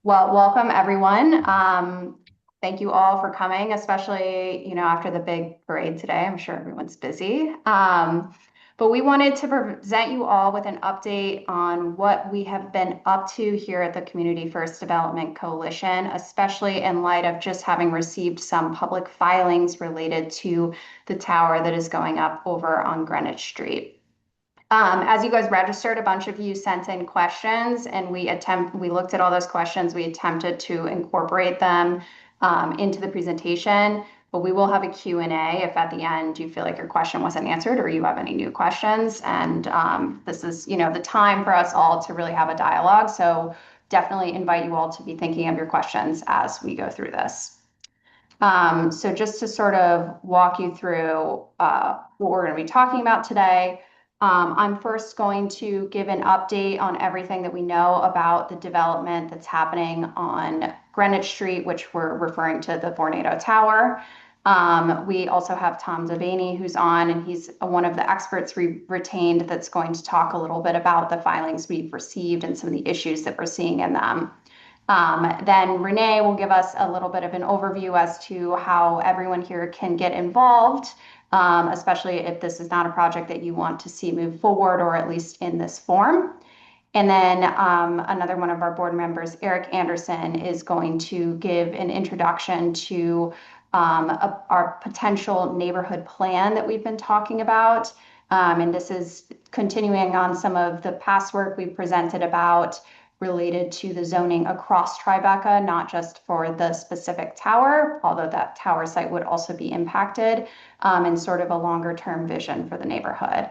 Well, welcome everyone. Thank you all for coming, especially, after the big parade today. I'm sure everyone's busy. But we wanted to present you all with an update on what we have been up to here at the Community First Development Coalition, especially in light of just having received some public filings related to the tower that is going up over on Greenwich Street. As you guys registered, a bunch of you sent in questions, and we looked at all those questions. We attempted to incorporate them into the presentation, but we will have a Q&A if at the end you feel like your question wasn't answered or you have any new questions. And this is, the time for us all to really have a dialogue. So definitely invite you all to be thinking of your questions as we go through this. So just to sort of walk you through what we're going to be talking about today. I'm first going to give an update on everything that we know about the development that's happening on Greenwich Street, which we're referring to the Vornado Tower. We also have Tom Devaney, who's on, and he's one of the experts we retained that's going to talk a little bit about the filings we've received and some of the issues that we're seeing in them. Then Renee will give us a little bit of an overview as to how everyone here can get involved, especially if this is not a project that you want to see move forward, or at least in this form. And then another one of our board members, Eric Anderson, is going to give an introduction to our potential neighborhood plan that we've been talking about. And this is continuing on some of the past work we presented about related to the zoning across Tribeca, not just for the specific tower, although that tower site would also be impacted, and sort of a longer term vision for the neighborhood.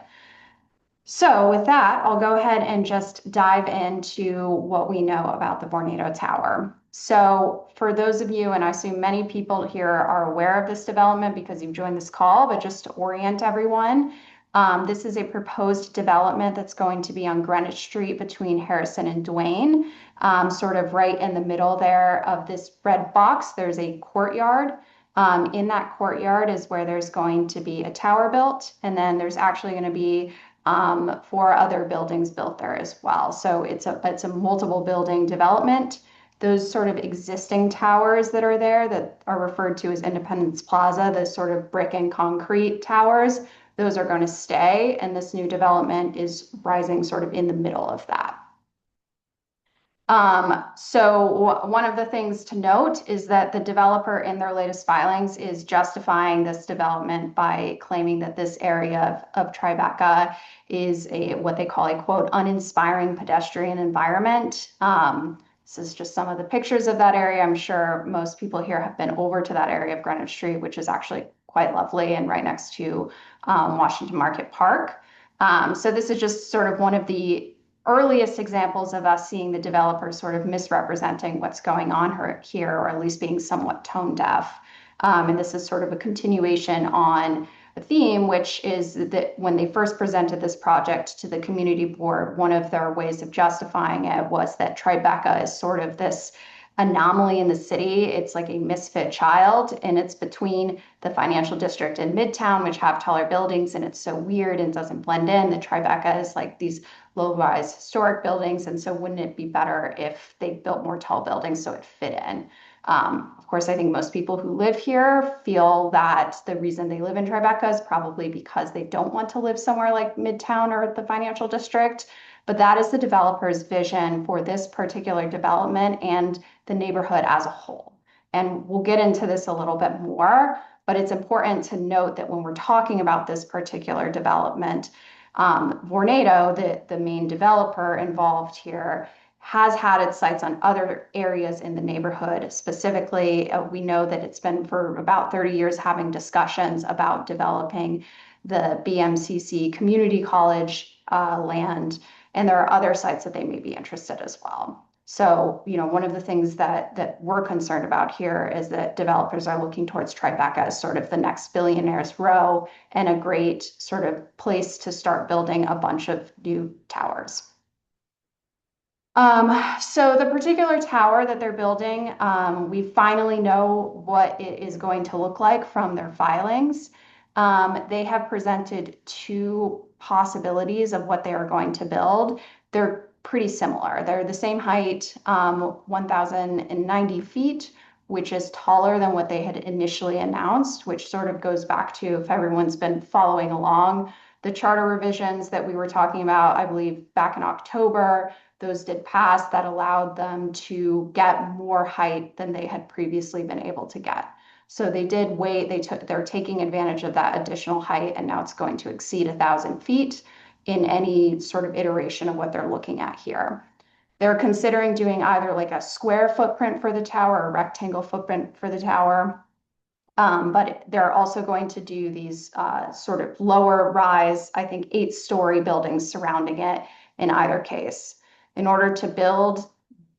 So with that, I'll go ahead and just dive into what we know about the Vornado Tower. So for those of you, and I assume many people here are aware of this development because you've joined this call, but just to orient everyone, this is a proposed development that's going to be on Greenwich Street between Harrison and Duane, sort of right in the middle there of this red box. There's a courtyard. In that courtyard is where there's going to be a tower built, and then there's actually going to be 4 other buildings built there as well. So it's a multiple building development. Those sort of existing towers that are there that are referred to as Independence Plaza, those sort of brick and concrete towers, those are going to stay, and this new development is rising sort of in the middle of that. So one of the things to note is that the developer in their latest filings is justifying this development by claiming that this area of Tribeca is what they call a quote uninspiring pedestrian environment. This is just some of the pictures of that area. I'm sure most people here have been over to that area of Greenwich Street, which is actually quite lovely and right next to Washington Market Park. So this is just sort of one of the earliest examples of us seeing the developers sort of misrepresenting what's going on here, or at least being somewhat tone deaf. And this is sort of a continuation on a theme, which is that when they first presented this project to the community board, one of their ways of justifying it was that Tribeca is sort of this anomaly in the city. It's like a misfit child, and it's between the financial district and Midtown, which have taller buildings, and it's so weird and doesn't blend in. The Tribeca is like these low-rise historic buildings, and so wouldn't it be better if they built more tall buildings so it fit in? Of course, I think most people who live here feel that the reason they live in Tribeca is probably because they don't want to live somewhere like Midtown or the financial district. But that is the developer's vision for this particular development and the neighborhood as a whole. And we'll get into this a little bit more, but it's important to note that when we're talking about this particular development, Vornado, the main developer involved here, has had its sights on other areas in the neighborhood. Specifically, we know that it's been for about 30 years having discussions about developing the BMCC Community College land, and there are other sites that they may be interested as well. So, one of the things that we're concerned about here is that developers are looking towards Tribeca as sort of the next billionaire's row and a great sort of place to start building a bunch of new towers. So the particular tower that they're building, we finally know what it is going to look like from their filings. They have presented 2 possibilities of what they are going to build. They're pretty similar. They're the same height, 1,090 feet, which is taller than what they had initially announced, which sort of goes back to, if everyone's been following along, the charter revisions that we were talking about, I believe back in October, those did pass that allowed them to get more height than they had previously been able to get. So they did wait, they're taking advantage of that additional height, and now it's going to exceed 1,000 feet in any sort of iteration of what they're looking at here. They're considering doing either like a square footprint for the tower or a rectangle footprint for the tower. But they're also going to do these sort of lower rise, I think 8-story buildings surrounding it in either case. In order to build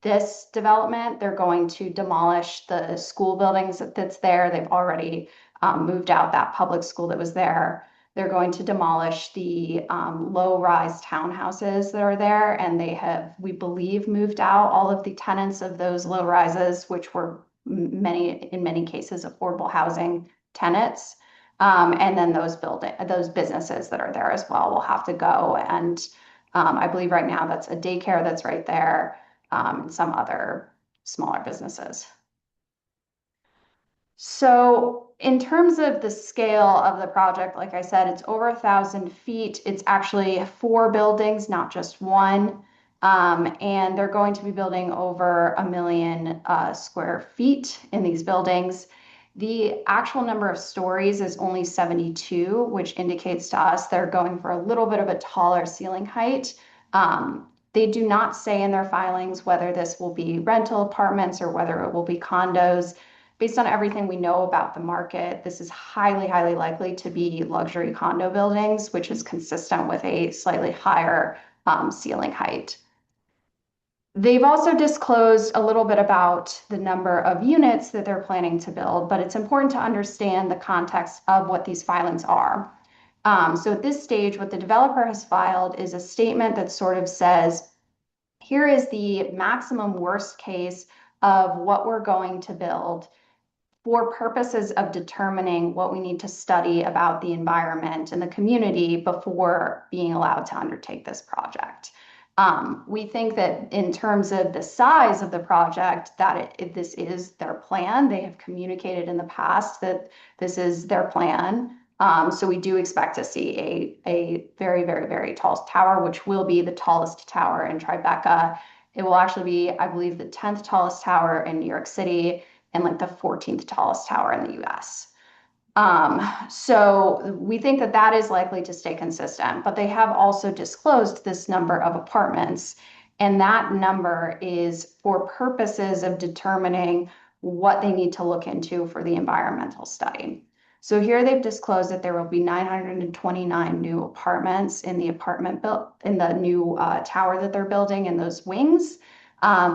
this development, they're going to demolish the school buildings that's there. They've already moved out that public school that was there. They're going to demolish the low-rise townhouses that are there, and they have, we believe, moved out all of the tenants of those low rises, which were in many cases affordable housing tenants. And then those businesses that are there as well will have to go. And I believe right now that's a daycare that's right there, and some other smaller businesses. So in terms of the scale of the project, like I said, it's over 1,000 feet. It's actually 4 buildings, not just one. And they're going to be building over 1 million square feet in these buildings. The actual number of stories is only 72, which indicates to us they're going for a little bit of a taller ceiling height. They do not say in their filings whether this will be rental apartments or whether it will be condos. Based on everything we know about the market, this is highly, highly likely to be luxury condo buildings, which is consistent with a slightly higher ceiling height. They've also disclosed a little bit about the number of units that they're planning to build, but it's important to understand the context of what these filings are. So at this stage, what the developer has filed is a statement that sort of says, here is the maximum worst case of what we're going to build for purposes of determining what we need to study about the environment and the community before being allowed to undertake this project. We think that in terms of the size of the project, that this is their plan. They have communicated in the past that this is their plan. So we do expect to see a very, very, very tall tower, which will be the tallest tower in Tribeca. It will actually be, I believe, the 10th tallest tower in New York City and like the 14th tallest tower in the US. So we think that that is likely to stay consistent, but they have also disclosed this number of apartments, and that number is for purposes of determining what they need to look into for the environmental study. So here they've disclosed that there will be 929 new apartments in the new tower that they're building in those wings.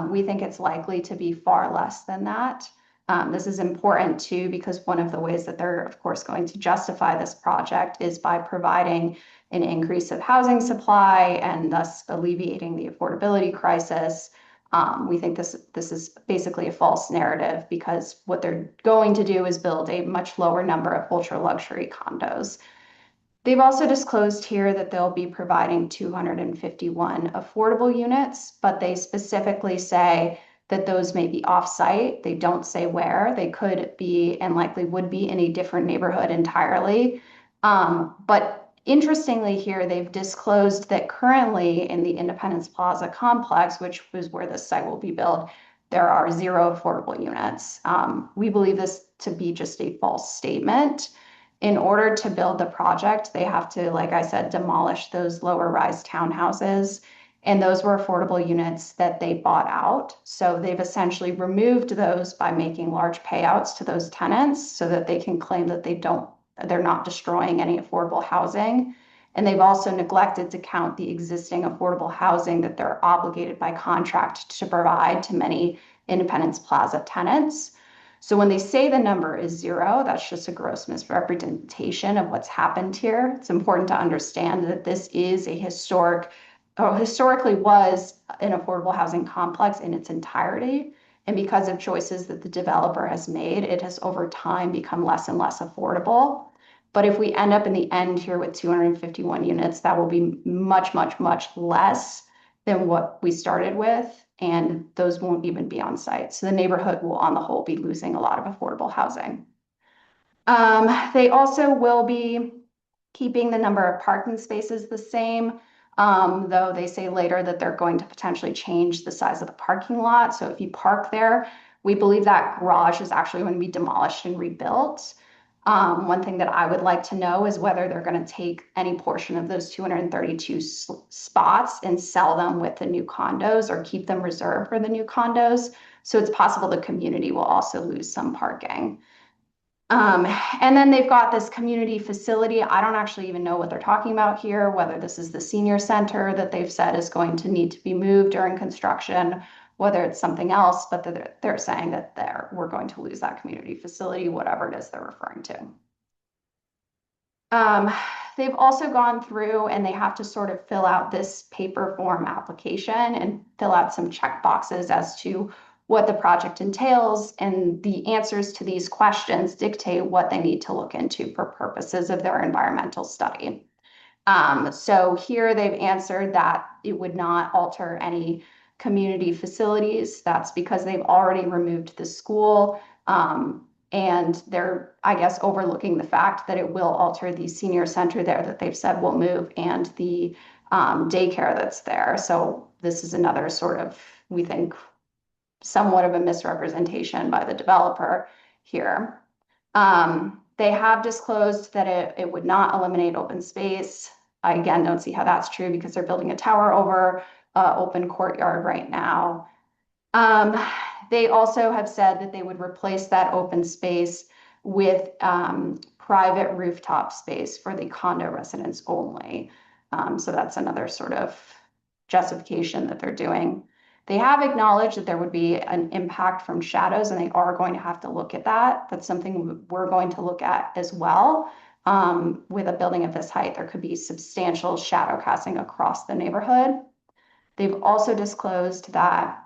We think it's likely to be far less than that. This is important too, because one of the ways that they're, of course, going to justify this project is by providing an increase of housing supply and thus alleviating the affordability crisis. We think this is basically a false narrative, because what they're going to do is build a much lower number of ultra luxury condos. They've also disclosed here that they'll be providing 251 affordable units, but they specifically say that those may be off-site. They don't say where. They could be, and likely would be, in a different neighborhood entirely. But interestingly here, they've disclosed that currently in the Independence Plaza complex, which is where this site will be built, there are 0 affordable units. We believe this to be just a false statement. In order to build the project, they have to, like I said, demolish those lower rise townhouses. And those were affordable units that they bought out. So they've essentially removed those by making large payouts to those tenants so that they can claim that they're not destroying any affordable housing. And they've also neglected to count the existing affordable housing that they're obligated by contract to provide to many Independence Plaza tenants. So when they say the number is 0, that's just a gross misrepresentation of what's happened here. It's important to understand that this is historically was an affordable housing complex in its entirety. And because of choices that the developer has made, it has over time become less and less affordable. But if we end up in the end here with 251 units, that will be much, much, much less than what we started with, and those won't even be on site. So the neighborhood will, on the whole, be losing a lot of affordable housing. They also will be keeping the number of parking spaces the same, though they say later that they're going to potentially change the size of the parking lot. So if you park there, we believe that garage is actually going to be demolished and rebuilt. One thing that I would like to know is whether they're going to take any portion of those 232 spots and sell them with the new condos or keep them reserved for the new condos. So it's possible the community will also lose some parking. And then they've got this community facility. I don't actually even know what they're talking about here, whether this is the senior center that they've said is going to need to be moved during construction, whether it's something else, but they're saying that we're going to lose that community facility, whatever it is they're referring to. They've also gone through and they have to sort of fill out this paper form application and fill out some check boxes as to what the project entails, and the answers to these questions dictate what they need to look into for purposes of their environmental study. So here they've answered that it would not alter any community facilities. That's because they've already removed the school, and they're, I guess, overlooking the fact that it will alter the senior center there that they've said will move, and the daycare that's there. So this is another sort of, we think, somewhat of a misrepresentation by the developer here. They have disclosed that it would not eliminate open space. I again don't see how that's true because they're building a tower over open courtyard right now. They also have said that they would replace that open space with private rooftop space for the condo residents only. So that's another sort of justification that they're doing. They have acknowledged that there would be an impact from shadows, and they are going to have to look at that. That's something we're going to look at as well. With a building of this height, there could be substantial shadow casting across the neighborhood. They've also disclosed that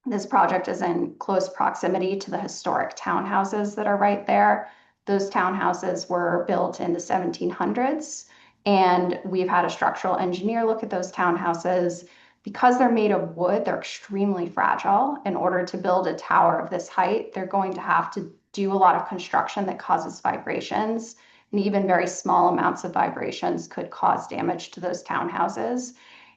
this project is in close proximity to the historic townhouses that are right there. Those townhouses were built in the 1700s, and we've had a structural engineer look at those townhouses. Because they're made of wood, they're extremely fragile. In order to build a tower of this height, they're going to have to do a lot of construction that causes vibrations, and even very small amounts of vibrations could cause damage to those townhouses.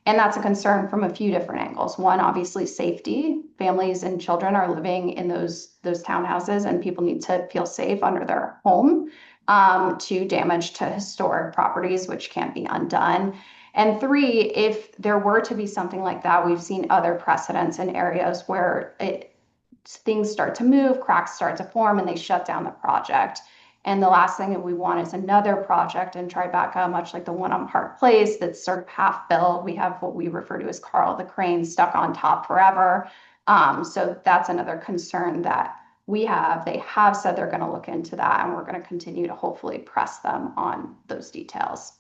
And that's a concern from a few different angles. One, obviously safety. Families and children are living in those townhouses, and people need to feel safe under their home. To damage to historic properties, which can't be undone. And three, if there were to be something like that, we've seen other precedents in areas where things start to move, cracks start to form, and they shut down the project. And the last thing that we want is another project in Tribeca, much like the one on Park Place, that's sort of half built. We have what we refer to as Carl the Crane stuck on top forever. So that's another concern that we have. They have said they're going to look into that, and we're going to continue to hopefully press them on those details.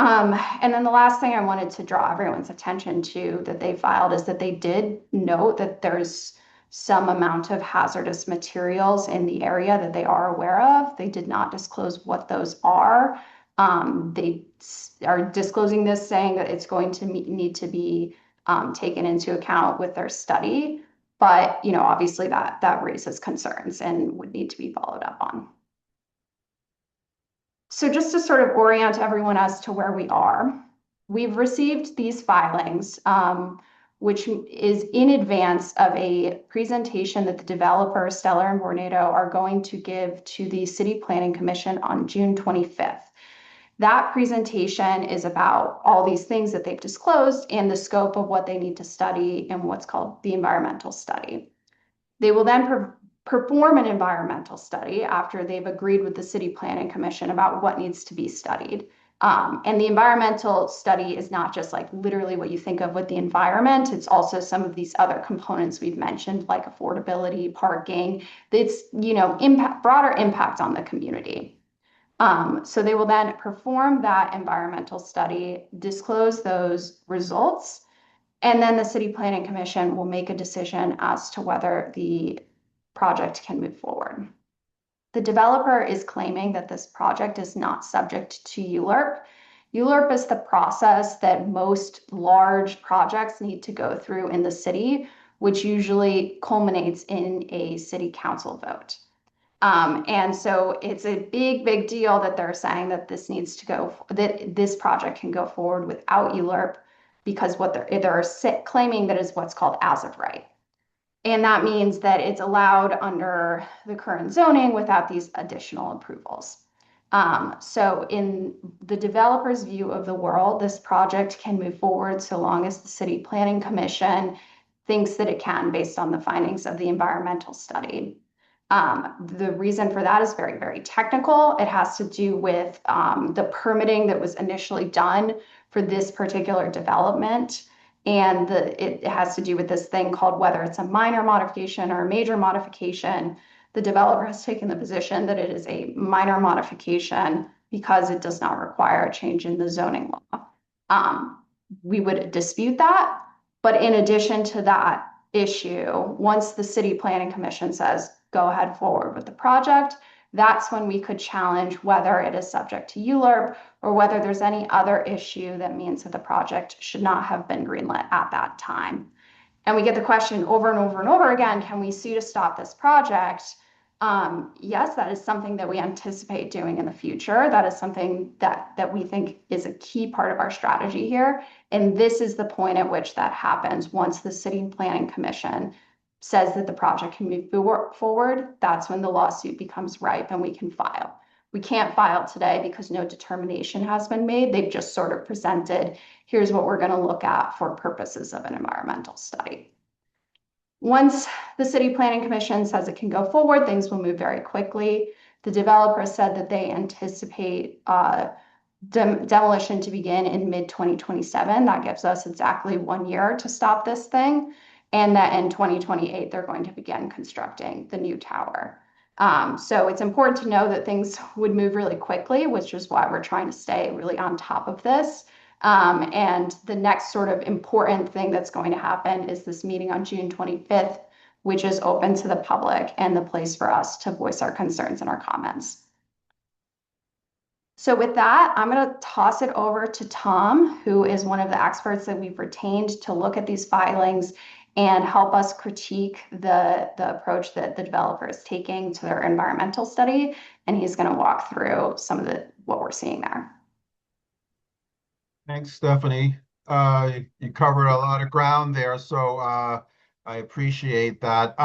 And then the last thing I wanted to draw everyone's attention to that they filed is that they did note that there's some amount of hazardous materials in the area that they are aware of. They did not disclose what those are. They are disclosing this, saying that it's going to need to be taken into account with their study. But, you know, obviously that raises concerns and would need to be followed up on. So just to sort of orient everyone as to where we are, we've received these filings, which is in advance of a presentation that the developer, Stellar and Vornado, are going to give to the City Planning Commission on June 25th. That presentation is about all these things that they've disclosed and the scope of what they need to study and what's called the environmental study. They will then perform an environmental study after they've agreed with the City Planning Commission about what needs to be studied. And the environmental study is not just like literally what you think of with the environment. It's also some of these other components we've mentioned, like affordability, parking. It's, you know, broader impact on the community. So they will then perform that environmental study, disclose those results, and then the City Planning Commission will make a decision as to whether the project can move forward. The developer is claiming that this project is not subject to ULURP, ULURP is the process that most large projects need to go through in the city, which usually culminates in a city council vote. And so it's a big, big deal that they're saying that this needs to go, that this project can go forward without ULURP, because what they're claiming that is what's called as of right. And that means that it's allowed under the current zoning without these additional approvals. So in the developer's view of the world, this project can move forward so long as the City Planning Commission thinks that it can based on the findings of the environmental study. The reason for that is very, very technical. It has to do with the permitting that was initially done for this particular development. And it has to do with this thing called whether it's a minor modification or a major modification. The developer has taken the position that it is a minor modification because it does not require a change in the zoning law. We would dispute that. But in addition to that issue, once the City Planning Commission says, go ahead forward with the project, that's when we could challenge whether it is subject to ULURP or whether there's any other issue that means that the project should not have been greenlit at that time. And we get the question over and over and over again, can we sue to stop this project? Yes, that is something that we anticipate doing in the future. That is something that we think is a key part of our strategy here. And this is the point at which that happens. Once the City Planning Commission says that the project can move forward, that's when the lawsuit becomes ripe and we can file. We can't file today because no determination has been made. They've just sort of presented, here's what we're going to look at for purposes of an environmental study. Once the City Planning Commission says it can go forward, things will move very quickly. The developer said that they anticipate demolition to begin in mid-2027. That gives us exactly 1 year to stop this thing. And that in 2028, they're going to begin constructing the new tower. So it's important to know that things would move really quickly, which is why we're trying to stay really on top of this. And the next sort of important thing that's going to happen is this meeting on June 25th, which is open to the public and the place for us to voice our concerns and our comments. So with that, I'm going to toss it over to Tom, who is one of the experts that we've retained to look at these filings and help us critique the approach that the developer is taking to their environmental study. And he's going to walk through some of what we're seeing there. Thanks, Stephanie. You covered a lot of ground there, so I appreciate that.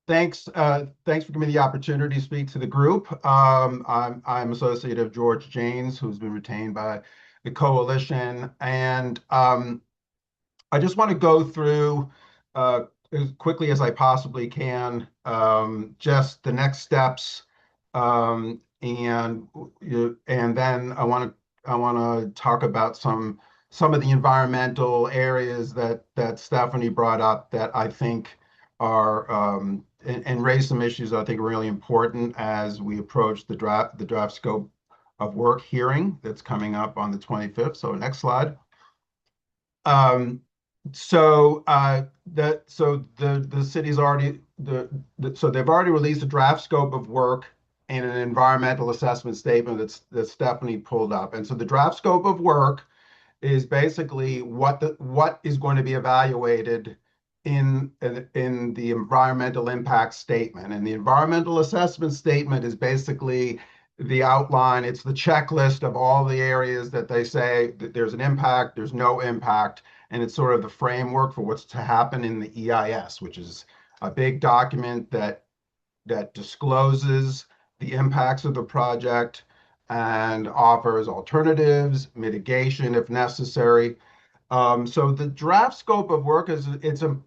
Thanks for giving me the opportunity to speak to the group. I'm Associate of George Janes, who's been retained by the coalition, and I just want to go through as quickly as I possibly can just the next steps. And then I want to talk about some of the environmental areas that Stephanie brought up that I think are and raise some issues I think are really important as we approach the draft scope of work hearing that's coming up on the 25th. So next slide. So the city's already so they've already released a draft scope of work and an environmental assessment statement that Stephanie pulled up. And so the draft scope of work is basically what is going to be evaluated in the environmental impact statement. And the environmental assessment statement is basically the outline. It's the checklist of all the areas that they say that there's an impact, there's no impact, and it's sort of the framework for what's to happen in the EIS, which is a big document that discloses the impacts of the project and offers alternatives, mitigation if necessary. So the draft scope of work the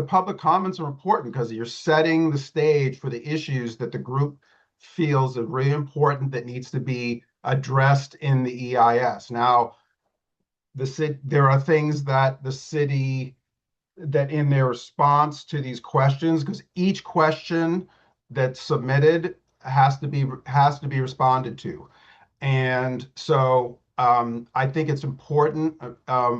public comments are important because you're setting the stage for the issues that the group feels are really important that needs to be addressed in the EIS. Now, there are things that the city that in their response to these questions, because each question that's submitted has to be responded to. And so I think it's important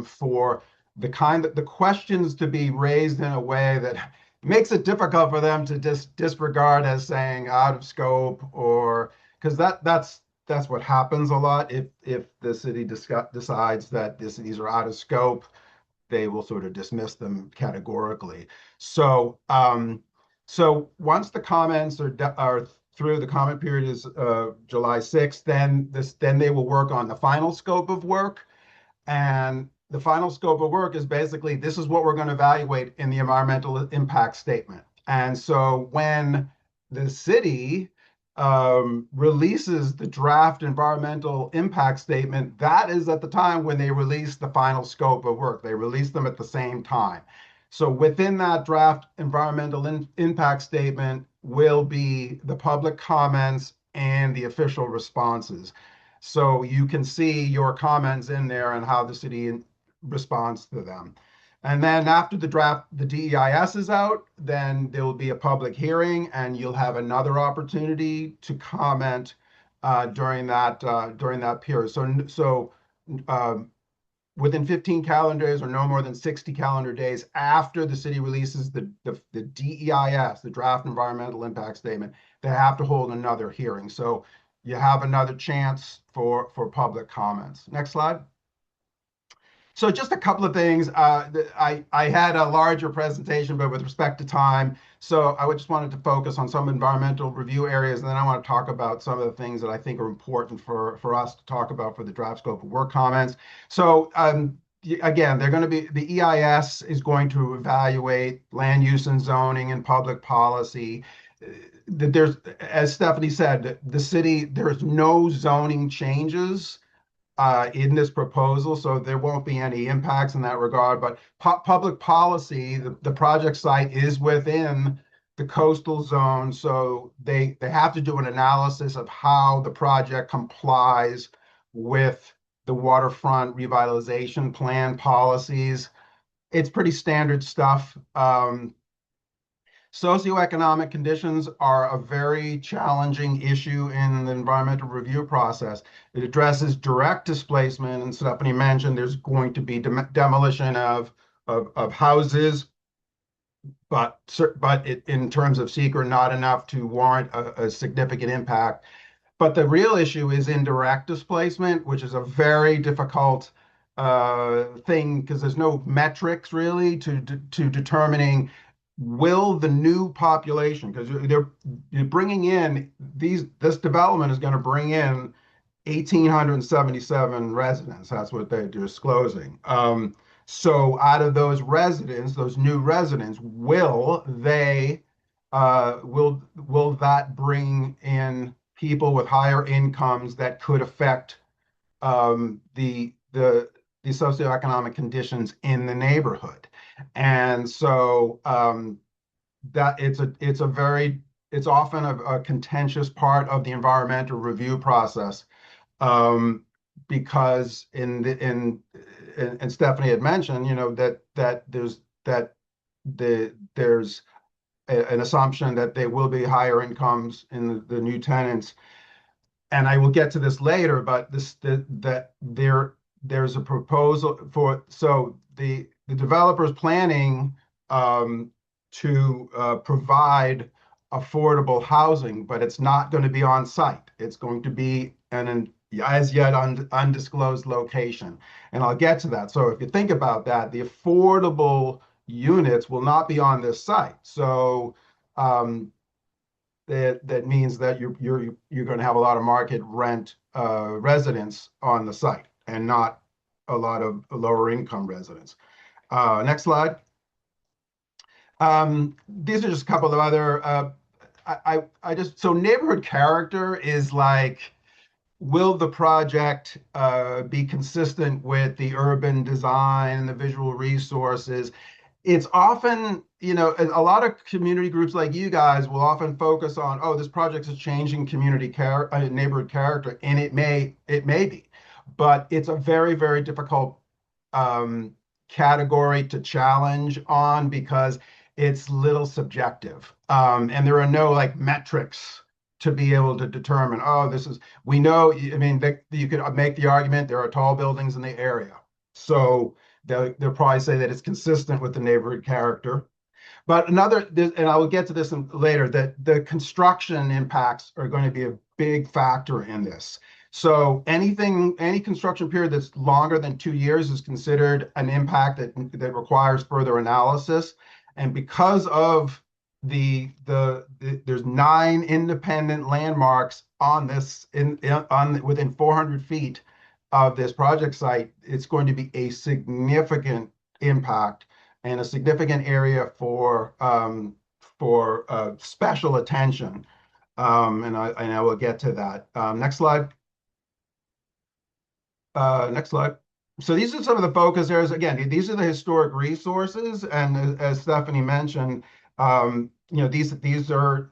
for the questions to be raised in a way that makes it difficult for them to disregard as saying out of scope or because that's what happens a lot. If the city decides that these are out of scope, they will sort of dismiss them categorically. So so once the comments are through, the comment period is July 6th, then they will work on the final scope of work. And the final scope of work is basically, this is what we're going to evaluate in the environmental impact statement. And so when the city releases the draft environmental impact statement, that is at the time when they release the final scope of work. They release them at the same time. So within that draft environmental impact statement will be the public comments and the official responses. So you can see your comments in there and how the city responds to them. And then after the draft, the DEIS is out, then there will be a public hearing and you'll have another opportunity to comment during that period. So within 15 calendar days or no more than 60 calendar days after the city releases the DEIS, the draft environmental impact statement, they have to hold another hearing. So you have another chance for public comments. Next slide. So just a couple of things. I had a larger presentation, but with respect to time, so I just wanted to focus on some environmental review areas, and then I want to talk about some of the things that I think are important for us to talk about for the draft scope of work comments. So again, they're going to be, the EIS is going to evaluate land use and zoning and public policy. There's, as Stephanie said, the city, there's no zoning changes in this proposal, so there won't be any impacts in that regard. But public policy, the project site is within the coastal zone, so they have to do an analysis of how the project complies with the waterfront revitalization plan policies. It's pretty standard stuff. Socioeconomic conditions are a very challenging issue in the environmental review process. It addresses direct displacement, and Stephanie mentioned there's going to be demolition of houses, but in terms of seeker, not enough to warrant a significant impact. But the real issue is indirect displacement, which is a very difficult thing because there's no metrics really to determining will the new population, because you're bringing in this development is going to bring in 1,877 residents. That's what they're disclosing. So out of those residents, those new residents, will that bring in people with higher incomes that could affect the socioeconomic conditions in the neighborhood? And so that it's often a contentious part of the environmental review process, because and Stephanie had mentioned, that there's an assumption that there will be higher incomes in the new tenants. And I will get to this later, but there's a proposal for, so the developer's planning to provide affordable housing, but it's not going to be on site. It's going to be an as yet undisclosed location. And I'll get to that. So if you think about that, the affordable units will not be on this site. So that means that you're going to have a lot of market rent residents on the site and not a lot of lower income residents. Next slide. These are just a couple of other, so neighborhood character is like, will the project be consistent with the urban design and the visual resources? It's often, a lot of community groups like you guys will often focus on, oh, this project is changing neighborhood character, and it may be, but it's a very, very difficult category to challenge on because it's little subjective, and there are no like metrics to be able to determine, oh, we know, I mean, you could make the argument there are tall buildings in the area. So they'll probably say that it's consistent with the neighborhood character. But and I will get to this later, that the construction impacts are going to be a big factor in this. So any construction period that's longer than 2 years is considered an impact that requires further analysis. And because of there's 9 independent landmarks on this on within 400 feet of this project site, it's going to be a significant impact and a significant area for special attention. And I will get to that. Next slide. Next slide. So these are some of the focus areas. Again, these are the historic resources, and as Stephanie mentioned, these are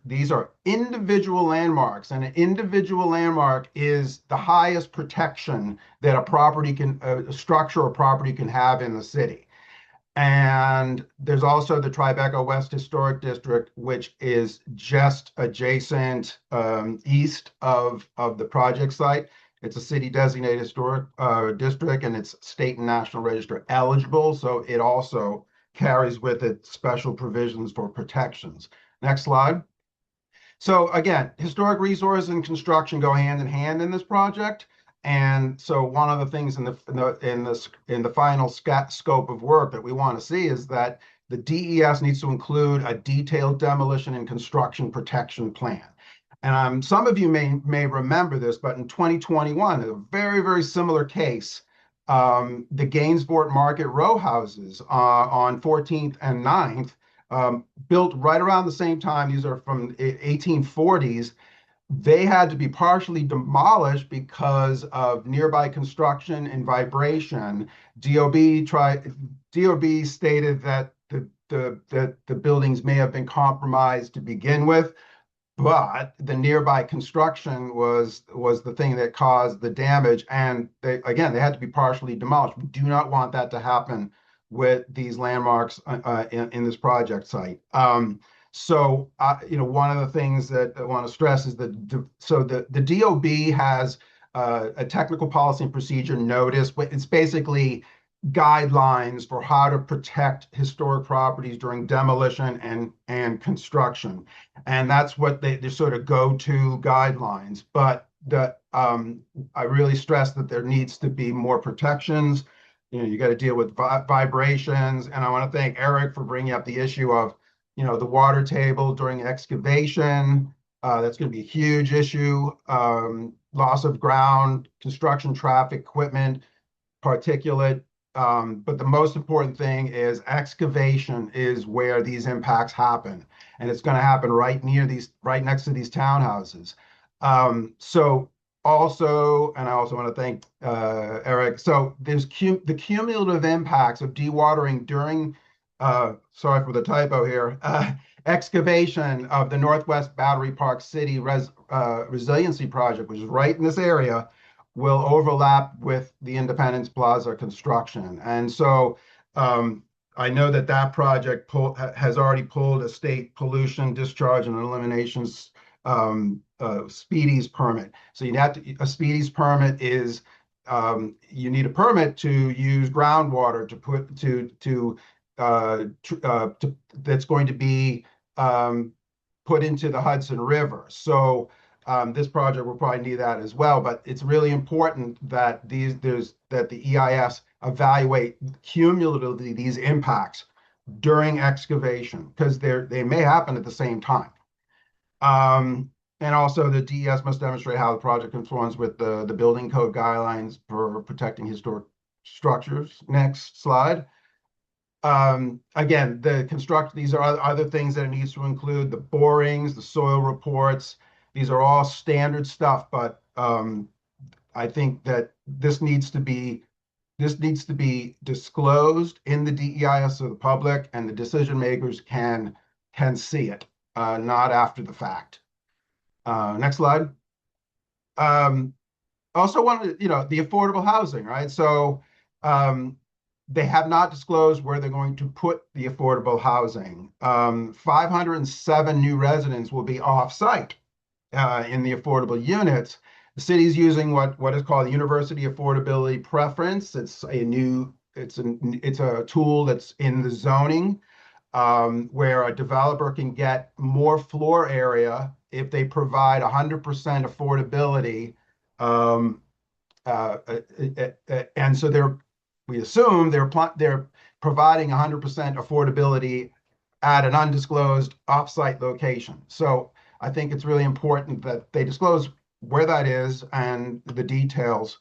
individual landmarks, and an individual landmark is the highest protection that a structure or property can have in the city. And there's also the Tribeca West Historic District, which is just adjacent east of the project site. It's a city designated historic district, and it's state and national register eligible. So it also carries with it special provisions for protections. Next slide. So again, historic resources and construction go hand in hand in this project. And so one of the things in the final scope of work that we want to see is that the DES needs to include a detailed demolition and construction protection plan. And some of you may remember this, but in 2021, a very, very similar case, the Gainsport Market row houses on 14th and 9th, built right around the same time. These are from 1840s. They had to be partially demolished because of nearby construction and vibration. DOB stated that the buildings may have been compromised to begin with, but the nearby construction was the thing that caused the damage. And they had to be partially demolished. We do not want that to happen with these landmarks in this project site. So, one of the things that I want to stress is that the DOB has a technical policy and procedure notice. It's basically guidelines for how to protect historic properties during demolition and construction. And that's what they're sort of go-to guidelines. But I really stress that there needs to be more protections. You got to deal with vibrations. And I want to thank Eric for bringing up the issue of the water table during excavation. That's going to be a huge issue. Loss of ground, construction, traffic, equipment, particulate. But the most important thing is excavation is where these impacts happen. And it's going to happen right next to these townhouses. So also, and I also want to thank Eric. So there's the cumulative impacts of dewatering during sorry for the typo here, excavation of the Northwest Battery Park City Resiliency Project, which is right in this area, will overlap with the Independence Plaza construction. And so I know that project has already pulled a state pollution discharge and eliminations speedies permit. So a speedies permit is you need a permit to use groundwater that's going to be put into the Hudson River. So this project will probably need that as well. But it's really important that that the EIS evaluate cumulatively these impacts during excavation, because they may happen at the same time. And also the DES must demonstrate how the project conforms with the building code guidelines for protecting historic structures. Next slide. Again, these are other things that it needs to include: the borings, the soil reports. These are all standard stuff, but I think that this needs to be disclosed in the DEIS so the public and the decision makers can see it, not after the fact. Next slide. Also wanted, the affordable housing, right? So they have not disclosed where they're going to put the affordable housing. 507 new residents will be off-site in the affordable units. The city's using what is called the University Affordability Preference. It's a tool that's in the zoning. where a developer can get more floor area if they provide 100% affordability. Um, and so we assume they're providing 100% affordability at an undisclosed offsite location. So I think it's really important that they disclose where that is and the details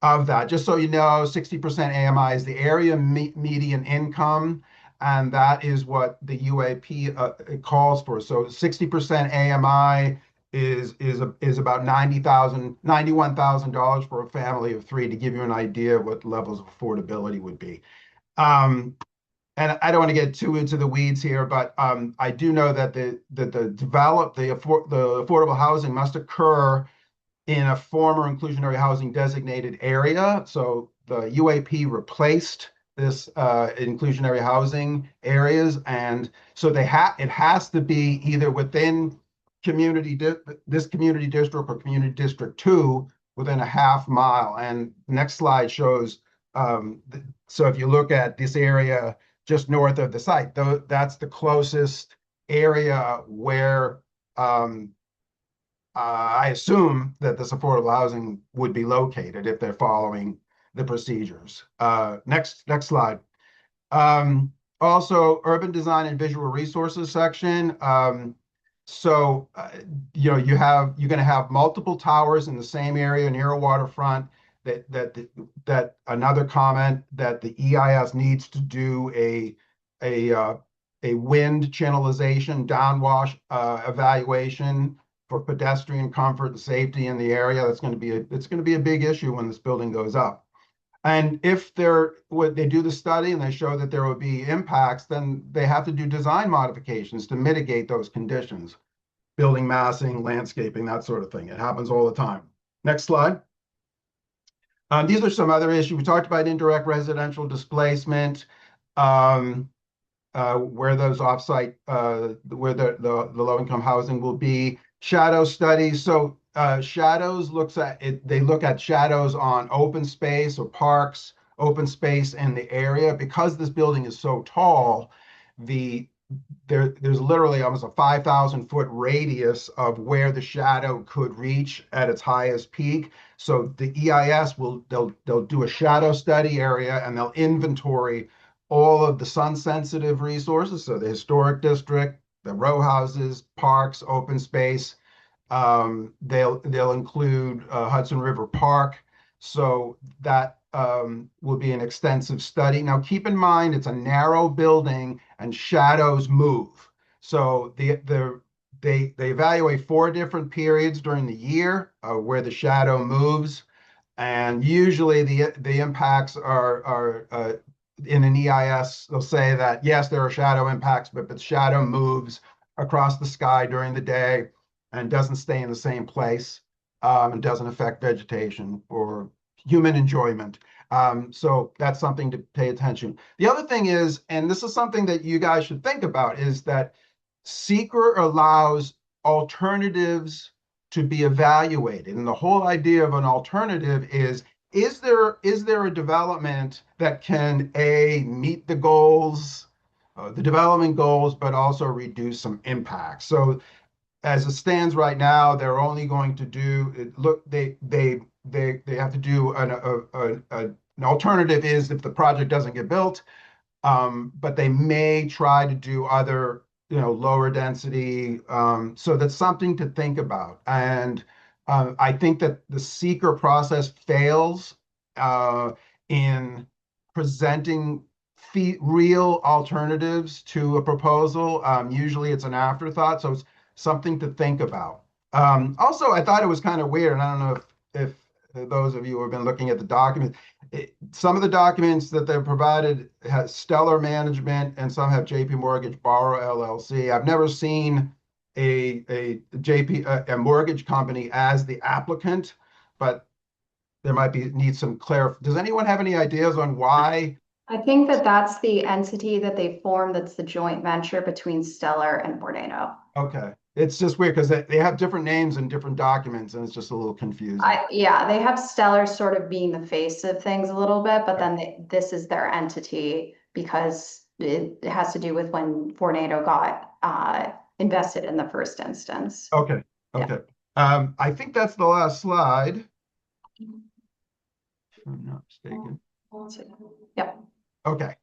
of that. Just so you know, 60% AMI is the area median income, and that is what the UAP calls for. So 60% AMI is about $91,000 for a family of three, to give you an idea of what levels of affordability would be. And I don't want to get too into the weeds here, but I do know that the affordable housing must occur in a former inclusionary housing designated area. So the UAP replaced this inclusionary housing areas, and so it has to be either within this community district or community district 2 within a half mile. And next slide shows so if you look at this area just north of the site, that's the closest area where I assume that this affordable housing would be located if they're following the procedures. Next slide. Also, urban design and visual resources section. So you're going to have multiple towers in the same area near a waterfront. That another comment that the EIS needs to do a wind channelization downwash evaluation for pedestrian comfort and safety in the area. It's going to be a big issue when this building goes up. And if they do the study and they show that there will be impacts, then they have to do design modifications to mitigate those conditions, building massing, landscaping, that sort of thing. It happens all the time. Next slide. These are some other issues. We talked about indirect residential displacement, where those offsite, where the low-income housing will be. Shadow studies. So shadows they look at shadows on open space or parks, open space in the area. Because this building is so tall, there's literally almost a 5,000-foot radius of where the shadow could reach at its highest peak. So the EIS they'll do a shadow study area, and they'll inventory all of the sun-sensitive resources. So the historic district, the row houses, parks, open space. They'll include Hudson River Park. So that will be an extensive study. Now, keep in mind, it's a narrow building and shadows move. So they evaluate 4 different periods during the year where the shadow moves. And usually the impacts are in an EIS, they'll say that, yes, there are shadow impacts, but the shadow moves across the sky during the day and doesn't stay in the same place, and doesn't affect vegetation or human enjoyment. So that's something to pay attention. The other thing is, and this is something that you guys should think about, is that SEQR allows alternatives to be evaluated. And the whole idea of an alternative is there a development that can meet the goals, the development goals, but also reduce some impact? So as it stands right now, they're only going to do they have to do an alternative is if the project doesn't get built, but they may try to do other lower density. So that's something to think about. And I think that the SEQR process fails in presenting real alternatives to a proposal. Usually it's an afterthought, so it's something to think about. Also, I thought it was kind of weird, and I don't know if those of you who have been looking at the documents, some of the documents that they've provided has Stellar Management, and some have JP Mortgage Borrower LLC. I've never seen a mortgage company as the applicant, but there might need some clarity. Does anyone have any ideas on why? I think that's the entity that they formed. That's the joint venture between Stellar and Vornado. Okay. It's just weird because they have different names and different documents, and it's just a little confusing. Yeah, they have Stellar sort of being the face of things a little bit, but then this is their entity because it has to do with when Vornado got invested in the first instance. Okay, Yeah. okay. I think that's the last slide, if I'm not mistaken. Yep. Okay,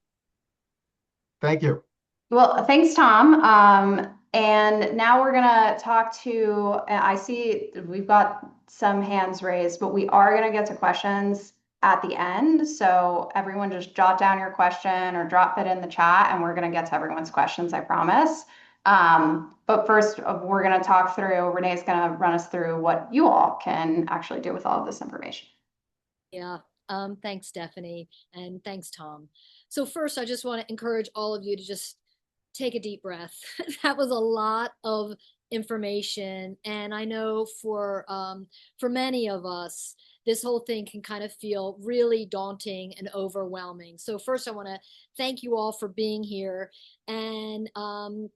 thank you. Well, thanks, Tom. And now we're gonna talk to, I see we've got some hands raised, but we are gonna get to questions at the end. So everyone just jot down your question or drop it in the chat and we're gonna get to everyone's questions, I promise. But first we're gonna talk through, Renee's gonna run us through what you all can actually do with all of this information. Yeah. Thanks, Stephanie, and thanks, Tom. So first, I just want to encourage all of you to just take a deep breath. That was a lot of information, and I know for many of us, this whole thing can kind of feel really daunting and overwhelming. So first, I want to thank you all for being here, and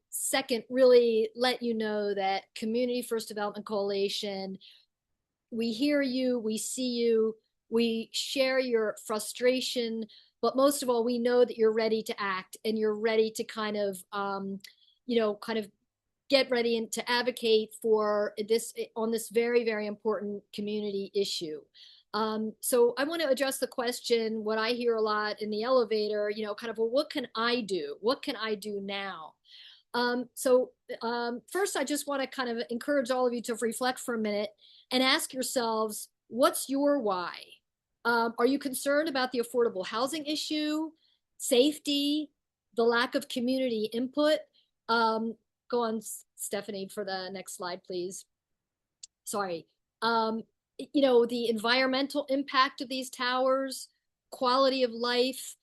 second, really let you know that Community First Development Coalition, we hear you, we see you, we share your frustration, but most of all, we know that you're ready to act and you're ready to kind of, kind of get ready and to advocate for this on this very, very important community issue. So I want to address the question, what I hear a lot in the elevator, kind of, well, what can I do? What can I do now? First, I just want to kind of encourage all of you to reflect for a minute and ask yourselves, what's your why? Are you concerned about the affordable housing issue, safety, the lack of community input? Go on, Stephanie, for the next slide, please. Sorry. The environmental impact of these towers, quality of life,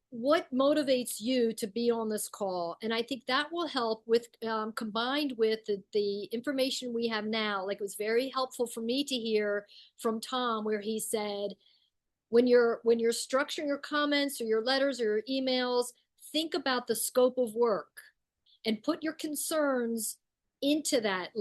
what motivates you to be on this call? And I think that will help with, combined with the information we have now. Like, it was very helpful for me to hear from Tom, where he said, when you're structuring your comments or your letters or your emails, think about the scope of work and put your concerns into that.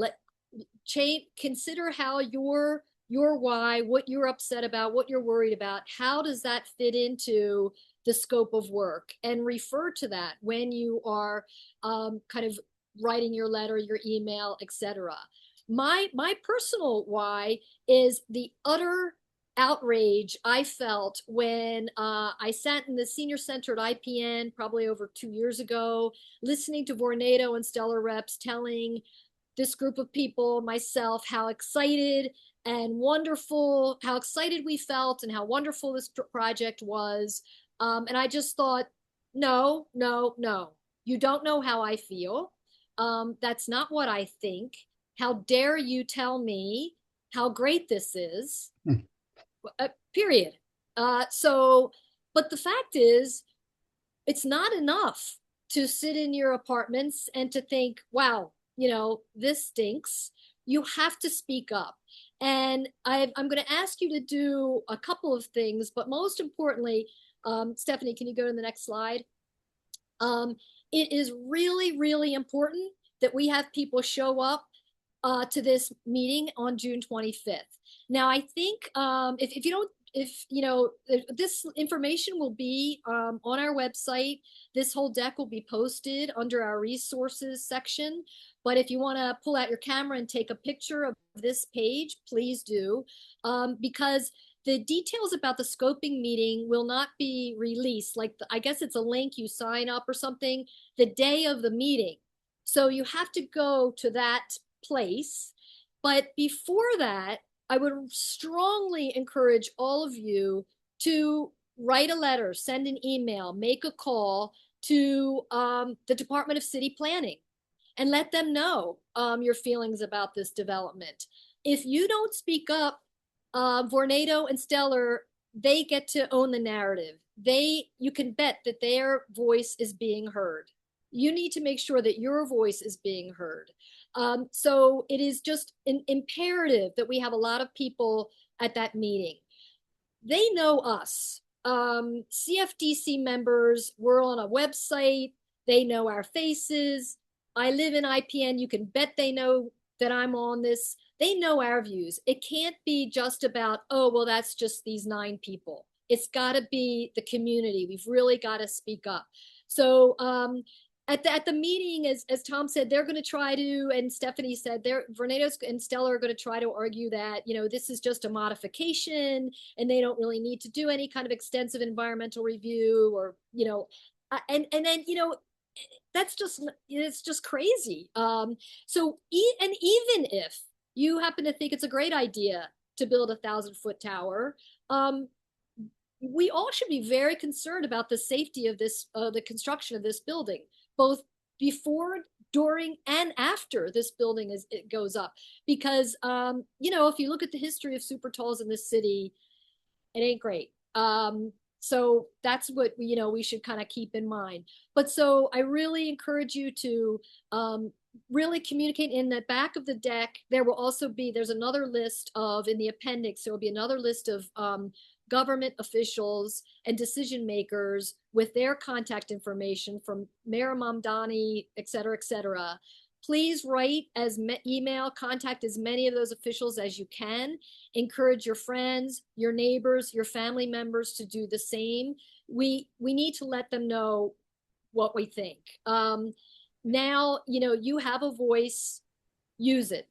Consider how your why, what you're upset about, what you're worried about, how does that fit into the scope of work, and refer to that when you are kind of writing your letter, your email, etc. My personal why is the utter outrage I felt when I sat in the senior center at IPN probably over 2 years ago, listening to Vornado and Stellar reps telling this group of people, myself, how excited and wonderful, how excited we felt and how wonderful this project was. And I just thought, no, no, no. You don't know how I feel. That's not what I think. How dare you tell me how great this is? Period. But the fact is, it's not enough to sit in your apartments and to think, wow, this stinks. You have to speak up. And I'm going to ask you to do a couple of things, but most importantly, Stephanie, can you go to the next slide? It is really, really important that we have people show up to this meeting on June 25th. Now, I think this information will be on our website. This whole deck will be posted under our resources section. But if you want to pull out your camera and take a picture of this page, please do, because the details about the scoping meeting will not be released. I guess it's a link, you sign up or something, the day of the meeting. So you have to go to that place. But before that, I would strongly encourage all of you to write a letter, send an email, make a call to the Department of City Planning and let them know your feelings about this development. If you don't speak up, Vornado and Stellar, they get to own the narrative. You can bet that their voice is being heard. You need to make sure that your voice is being heard. So it is just imperative that we have a lot of people at that meeting. They know us. CFDC members, we're on a website. They know our faces. I live in IPN. You can bet they know that I'm on this. They know our views. It can't be just about, oh, well, that's just these 9 people. It's got to be the community. We've really got to speak up. So at the meeting, as Tom said, they're going to try to, and Stephanie said, Vornado and Stella are going to try to argue that, this is just a modification and they don't really need to do any kind of extensive environmental review, or, and then, it's just crazy. And even if you happen to think it's a great idea to build a 1,000-foot tower, we all should be very concerned about the safety of the construction of this building, both before, during, and after this building it goes up. Because, if you look at the history of super talls in this city, it ain't great. So that's what we should kind of keep in mind. But so I really encourage you to really communicate. In the back of the deck. There's another list in the appendix. There will be another list of government officials and decision makers with their contact information, from Mayor Mamdani, et cetera, et cetera. Please write email, contact as many of those officials as you can. Encourage your friends, your neighbors, your family members to do the same. We need to let them know what we think. Now, you have a voice, use it.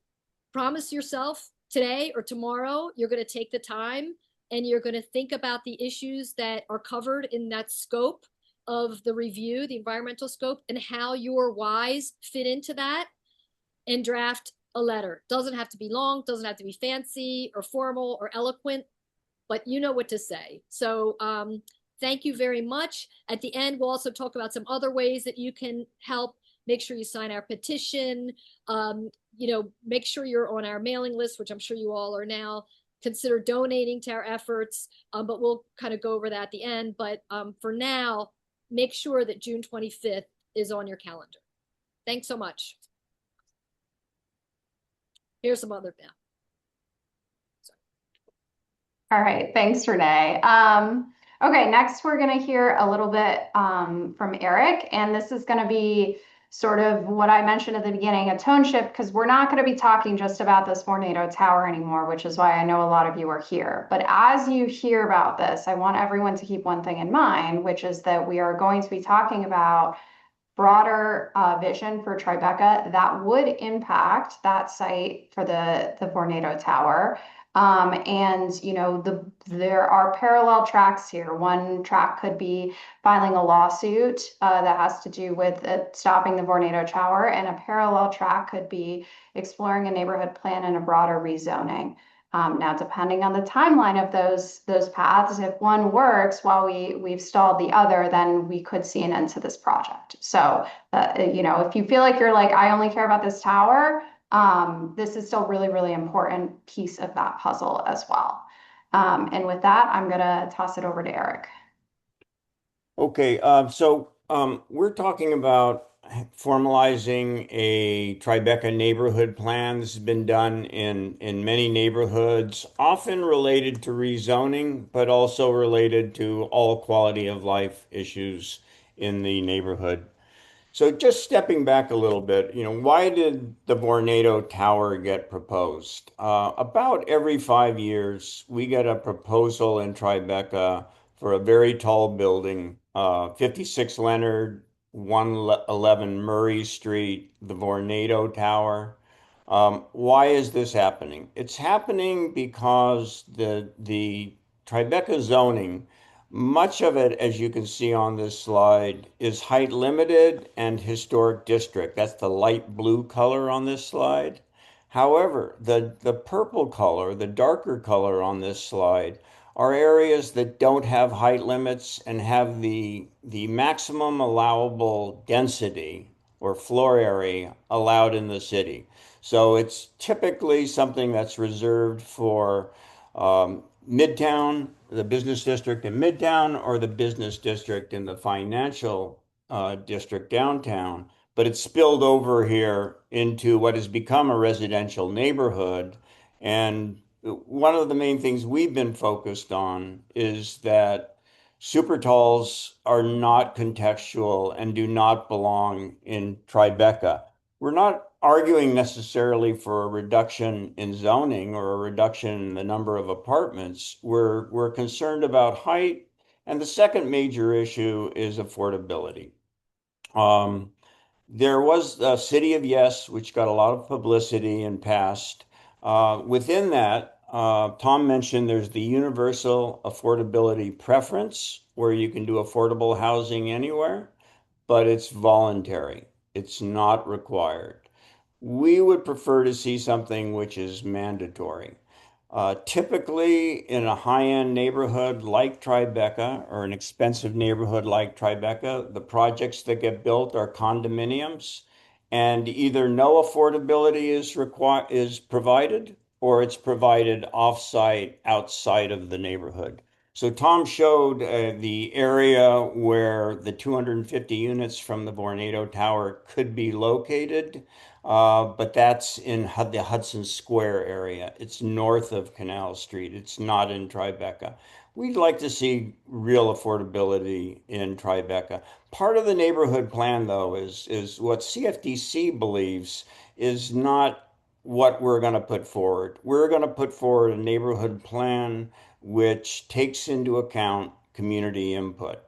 Promise yourself today or tomorrow, you're going to take the time and you're going to think about the issues that are covered in that scope of the review, the environmental scope, and how your whys fit into that, and draft a letter. Doesn't have to be long, doesn't have to be fancy or formal or eloquent, but you know what to say. So thank you very much. At the end, we'll also talk about some other ways that you can help. Make sure you sign our petition. Make sure you're on our mailing list, which I'm sure you all are now. Consider donating to our efforts, but we'll kind of go over that at the end. But for now, make sure that June 25th is on your calendar. Thanks so much. Here's some other mail. All right, thanks, Renee. Okay, next we're going to hear a little bit from Eric, and this is going to be sort of what I mentioned at the beginning, a tone shift, because we're not going to be talking just about this Vornado Tower anymore, which is why I know a lot of you are here. But as you hear about this, I want everyone to keep one thing in mind, which is that we are going to be talking about broader vision for Tribeca that would impact that site for the Vornado Tower. There are parallel tracks here. One track could be filing a lawsuit that has to do with stopping the Vornado Tower, and a parallel track could be exploring a neighborhood plan and a broader rezoning. Now, depending on the timeline of those paths, if one works while we've stalled the other, then we could see an end to this project. So, if you feel like you're like, I only care about this tower, this is still really, really important piece of that puzzle as well. And with that, I'm going to toss it over to Eric. Okay, we're talking about formalizing a Tribeca neighborhood plan. This has been done in many neighborhoods, often related to rezoning, but also related to all quality of life issues in the neighborhood. So just stepping back a little bit, why did the Vornado Tower get proposed? About every 5 years, we get a proposal in Tribeca for a very tall building, 56 Leonard, 111 Murray Street, the Vornado Tower. Why is this happening? It's happening because the Tribeca zoning, much of it, as you can see on this slide, is height limited and historic district. That's the light blue color on this slide. However, the purple color, the darker color on this slide, are areas that don't have height limits and have the maximum allowable density or floor area allowed in the city. So it's typically something that's reserved for Midtown, the business district in Midtown, or the business district in the financial district downtown. But it's spilled over here into what has become a residential neighborhood. And one of the main things we've been focused on is that super talls are not contextual and do not belong in Tribeca. we're not arguing necessarily for a reduction in zoning or a reduction in the number of apartments. We're concerned about height, and the second major issue is affordability. Um, there was a City of Yes, which got a lot of publicity and passed. Within that, Tom mentioned there's the universal affordability preference, where you can do affordable housing anywhere, but it's voluntary. It's not required. We would prefer to see something which is mandatory. Typically, in a high-end neighborhood like Tribeca or an expensive neighborhood like Tribeca, the projects that get built are condominiums, and either no affordability is provided or it's provided off-site outside of the neighborhood. So Tom showed the area where the 250 units from the Vornado Tower could be located. But that's in the Hudson Square area. It's north of Canal Street. It's not in Tribeca. We'd like to see real affordability in Tribeca. Part of the neighborhood plan, though, is what CFDC believes is not what we're going to put forward. We're going to put forward a neighborhood plan which takes into account community input.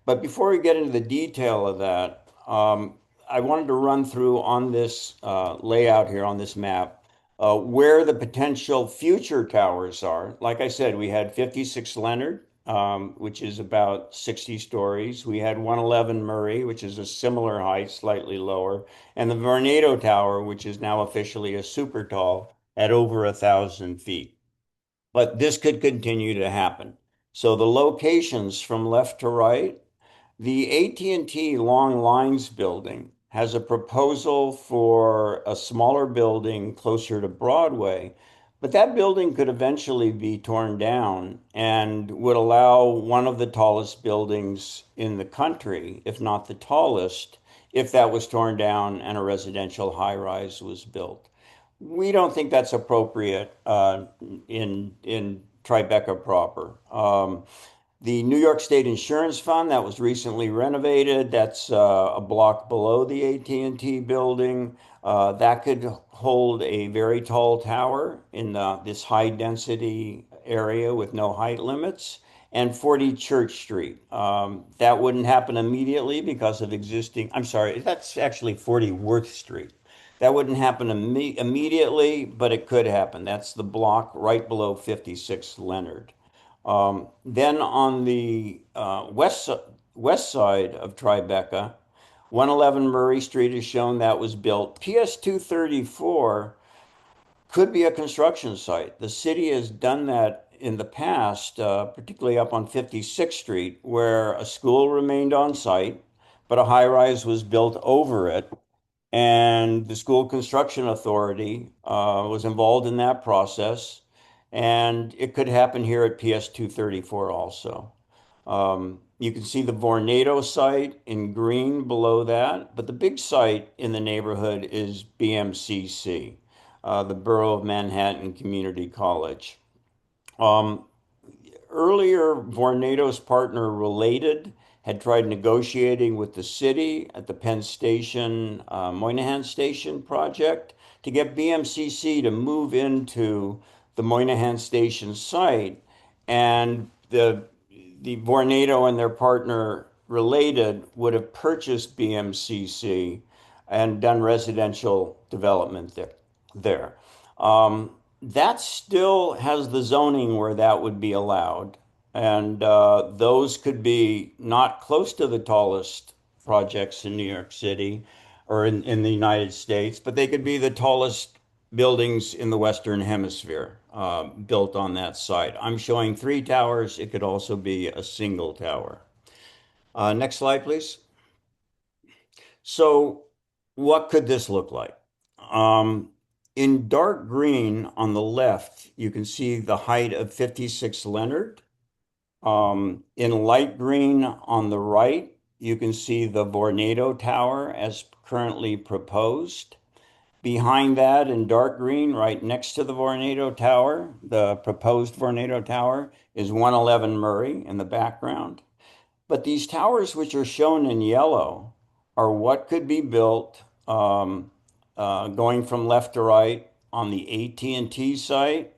But before we get into the detail of that, I wanted to run through on this layout here on this map where the potential future towers are. Like I said, we had 56 Leonard, which is about 60 stories. We had 111 Murray, which is a similar height, slightly lower, and the Vornado Tower, which is now officially a super tall at over 1,000 feet. But this could continue to happen. So the locations from left to right, the AT&T Long Lines building has a proposal for a smaller building closer to Broadway, but that building could eventually be torn down and would allow one of the tallest buildings in the country, if not the tallest, if that was torn down and a residential high rise was built. We don't think that's appropriate in Tribeca proper. The New York State Insurance Fund that was recently renovated, that's a block below the AT&T building. That could hold a very tall tower in this high density area with no height limits. And 40 Church Street. That wouldn't happen immediately because of existing, I'm sorry, that's actually 40 Worth Street. That wouldn't happen immediately, but it could happen. That's the block right below 56 Leonard. Then on the west side of Tribeca, 111 Murray Street is shown that was built. PS 234 could be a construction site. The city has done that in the past, particularly up on 56th Street, where a school remained on site, but a high rise was built over it. And the school construction authority was involved in that process. And it could happen here at PS 234 also. You can see the Vornado site in green below that, but the big site in the neighborhood is BMCC, the Borough of Manhattan Community College. Um, Earlier, Vornado's partner Related had tried negotiating with the city at the Penn Station, Moynihan Station project to get BMCC to move into the Moynihan Station site. And the Vornado and their partner Related would have purchased BMCC and done residential development there. That still has the zoning where that would be allowed. And those could be not close to the tallest projects in New York City or in the United States, but they could be the tallest buildings in the Western Hemisphere built on that site. I'm showing 3 towers. It could also be a single tower. Next slide, please. So, what could this look like? In dark green on the left, you can see the height of 56 Leonard. In light green on the right, you can see the Vornado Tower as currently proposed. Behind that in dark green, right next to the Vornado Tower, the proposed Vornado Tower, is 111 Murray in the background. But these towers, which are shown in yellow, are what could be built going from left to right on the AT&T site,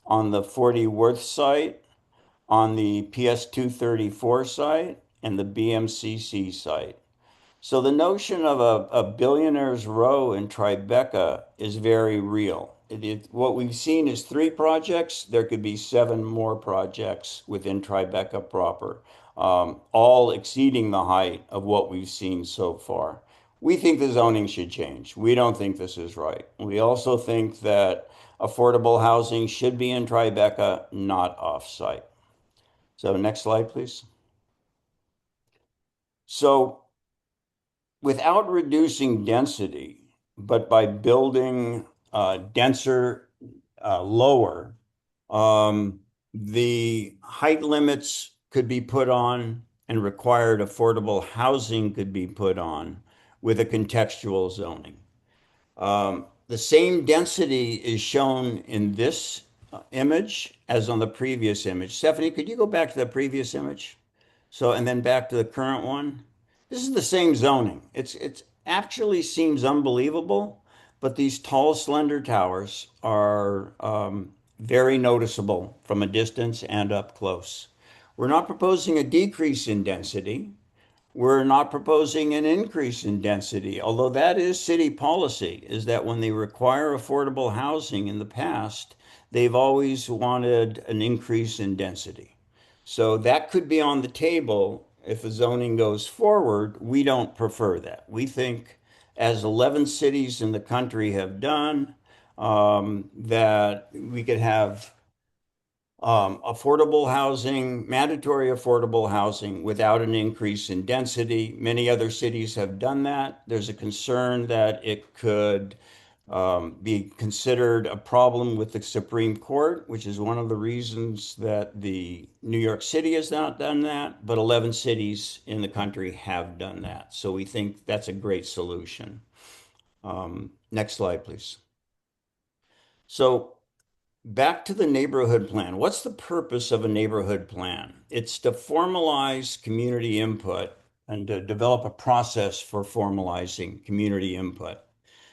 on the 40 Worth site, on the PS234 site, and the BMCC site. So the notion of a billionaire's row in Tribeca is very real. What we've seen is 3 projects. There could be 7 more projects within Tribeca proper, all exceeding the height of what we've seen so far. We think the zoning should change. We don't think this is right. We also think that affordable housing should be in Tribeca, not off-site. So next slide, please. So without reducing density, but by building denser lower, the height limits could be put on and required affordable housing could be put on with a contextual zoning. The same density is shown in this image as on the previous image. Stephanie, could you go back to the previous image? So, and then back to the current one. This is the same zoning. It's actually seems unbelievable, but these tall, slender towers are very noticeable from a distance and up close. We're not proposing a decrease in density. We're not proposing an increase in density, although that is city policy, is that when they require affordable housing in the past, they've always wanted an increase in density. So that could be on the table if the zoning goes forward. We don't prefer that. We think, as 11 cities in the country have done, that we could have affordable housing, mandatory affordable housing without an increase in density. Many other cities have done that. There's a concern that it could be considered a problem with the Supreme Court, which is one of the reasons that the New York City has not done that, but 11 cities in the country have done that. So we think that's a great solution. Next slide, please. So back to the neighborhood plan. What's the purpose of a neighborhood plan? It's to formalize community input and to develop a process for formalizing community input.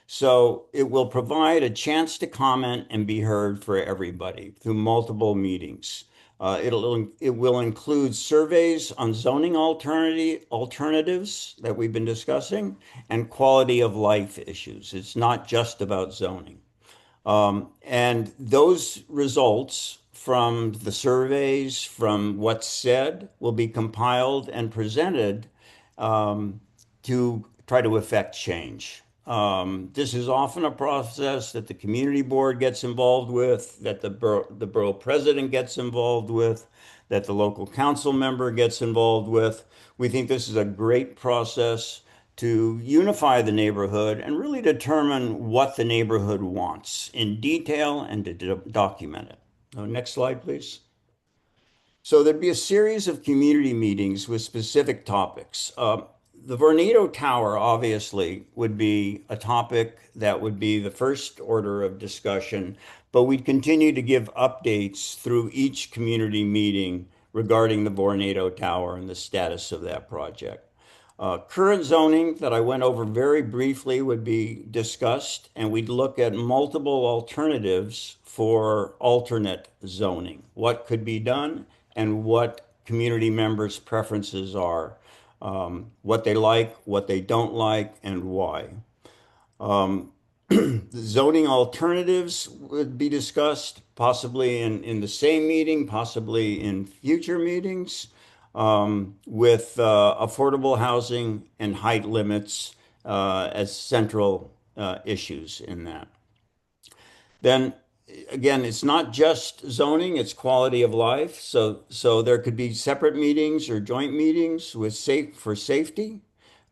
So it will provide a chance to comment and be heard for everybody through multiple meetings. It will include surveys on zoning alternatives that we've been discussing and quality of life issues. It's not just about zoning. And those results from the surveys, from what's said, will be compiled and presented to try to effect change. This is often a process that the community board gets involved with, that the borough president gets involved with, that the local council member gets involved with. We think this is a great process to unify the neighborhood and really determine what the neighborhood wants in detail and to document it. Next slide, please. So there'd be a series of community meetings with specific topics. The Vornado Tower obviously would be a topic that would be the first order of discussion, but we'd continue to give updates through each community meeting regarding the Vornado Tower and the status of that project. Current zoning that I went over very briefly would be discussed, and we'd look at multiple alternatives for alternate zoning, what could be done and what community members' preferences are, what they like, what they don't like, and why. The zoning alternatives would be discussed possibly in the same meeting, possibly in future meetings, with affordable housing and height limits as central issues in that. Then again, it's not just zoning, it's quality of life. So there could be separate meetings or joint meetings with for safety,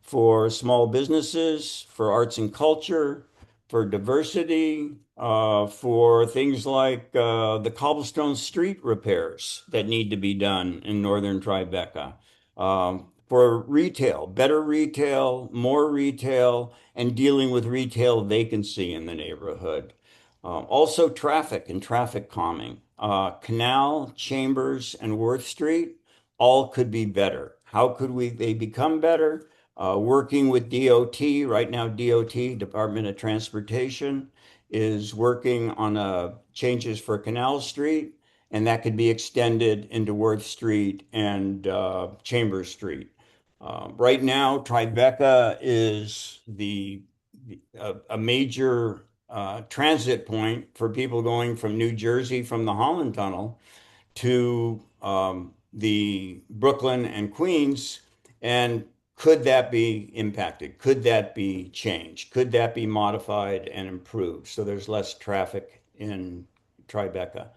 for small businesses, for arts and culture, for diversity, for things like the cobblestone street repairs that need to be done in northern Tribeca, for retail, better retail, more retail, and dealing with retail vacancy in the neighborhood. Also traffic and traffic calming. Canal, Chambers, and Worth Street all could be better. How could they become better? working with DOT. Right now, DOT, Department of Transportation, is working on changes for Canal Street, and that could be extended into Worth Street and Chambers Street. Right now, Tribeca is a major transit point for people going from New Jersey from the Holland Tunnel to the Brooklyn and Queens. And could that be impacted? Could that be changed? Could that be modified and improved so there's less traffic in Tribeca?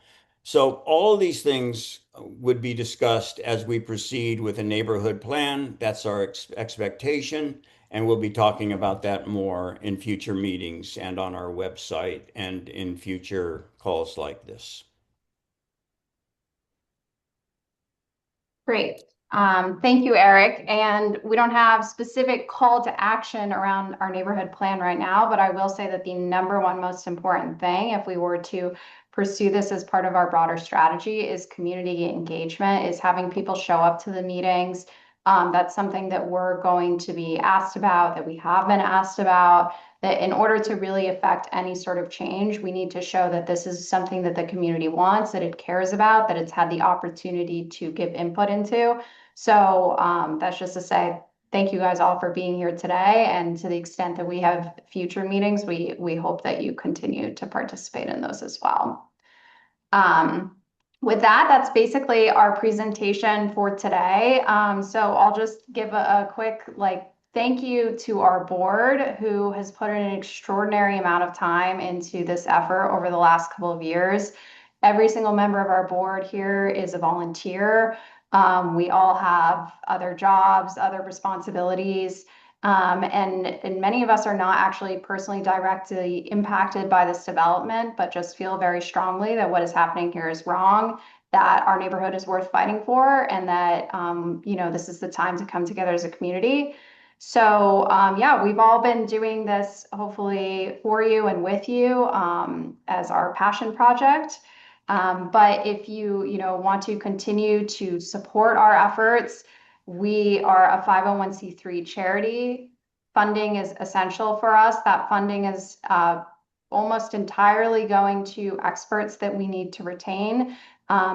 So all of these things would be discussed as we proceed with a neighborhood plan. That's our expectation. And we'll be talking about that more in future meetings and on our website and in future calls like this. Great. Thank you, Eric. And we don't have specific call to action around our neighborhood plan right now, but I will say that the number one most important thing, if we were to pursue this as part of our broader strategy, is community engagement, is having people show up to the meetings. That's something that we're going to be asked about, that we have been asked about, that in order to really affect any sort of change, we need to show that this is something that the community wants, that it cares about, that it's had the opportunity to give input into. So that's just to say, thank you guys all for being here today. And to the extent that we have future meetings, we hope that you continue to participate in those as well. With that, that's basically our presentation for today. So I'll just give a quick thank you to our board, who has put in an extraordinary amount of time into this effort over the last couple of years. Every single member of our board here is a volunteer. We all have other jobs, other responsibilities, and many of us are not actually personally directly impacted by this development, but just feel very strongly that what is happening here is wrong, that our neighborhood is worth fighting for, and that this is the time to come together as a community. So yeah, we've all been doing this hopefully for you and with you as our passion project. But if you want to continue to support our efforts, we are a 501c3 charity. Funding is essential for us. That funding is almost entirely going to experts that we need to retain,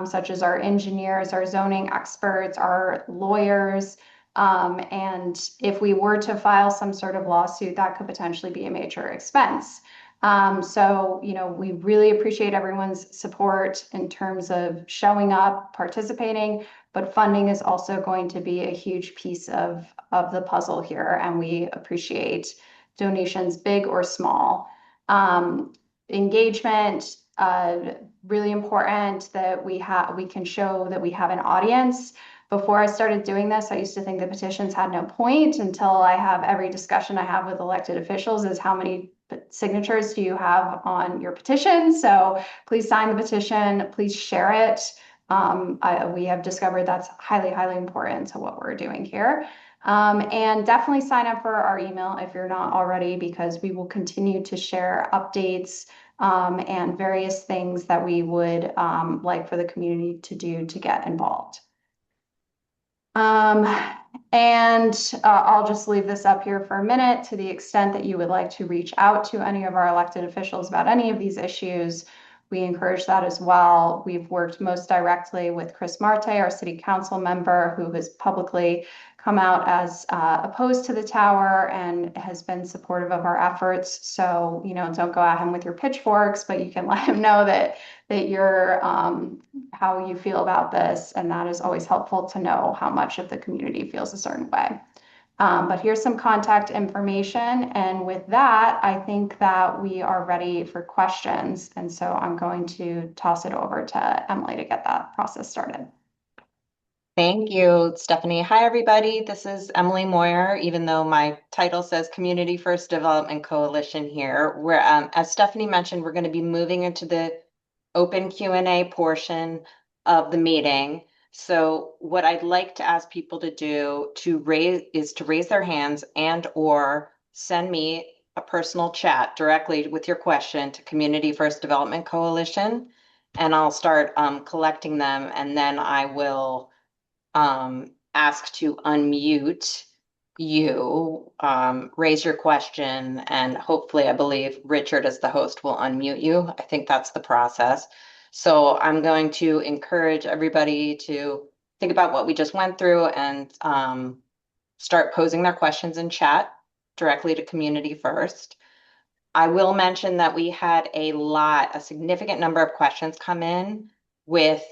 such as our engineers, our zoning experts, our lawyers. And if we were to file some sort of lawsuit, that could potentially be a major expense. So, we really appreciate everyone's support in terms of showing up, participating, but funding is also going to be a huge piece of the puzzle here, and we appreciate donations, big or small. Engagement, really important that we can show that we have an audience. Before I started doing this, I used to think the petitions had no point, until I have every discussion I have with elected officials is how many signatures do you have on your petition? So please sign the petition, please share it. We have discovered that's highly, highly important to what we're doing here. And definitely sign up for our email if you're not already, because we will continue to share updates and various things that we would like for the community to do to get involved. And I'll just leave this up here for a minute. To the extent that you would like to reach out to any of our elected officials about any of these issues, we encourage that as well. We've worked most directly with Chris Marte, our city council member, who has publicly come out as opposed to the tower and has been supportive of our efforts. So, don't go at him with your pitchforks, but you can let him know that you're how you feel about this, and that is always helpful to know how much of the community feels a certain way. But here's some contact information, and with that, I think that we are ready for questions, and so I'm going to toss it over to Emily to get that process started. Thank you, Stephanie. Hi, everybody. This is Emily Moyer, even though my title says Community First Development Coalition here. We're, as Stephanie mentioned, we're going to be moving into the open Q&A portion of the meeting. So what I'd like to ask people to do is to raise their hands and or send me a personal chat directly with your question to Community First Development Coalition, and I'll start collecting them, and then I will ask to unmute you raise your question, and hopefully, I believe Richard, as the host, will unmute you. I think that's the process. So I'm going to encourage everybody to think about what we just went through and start posing their questions in chat directly to Community First. I will mention that we had a significant number of questions come in with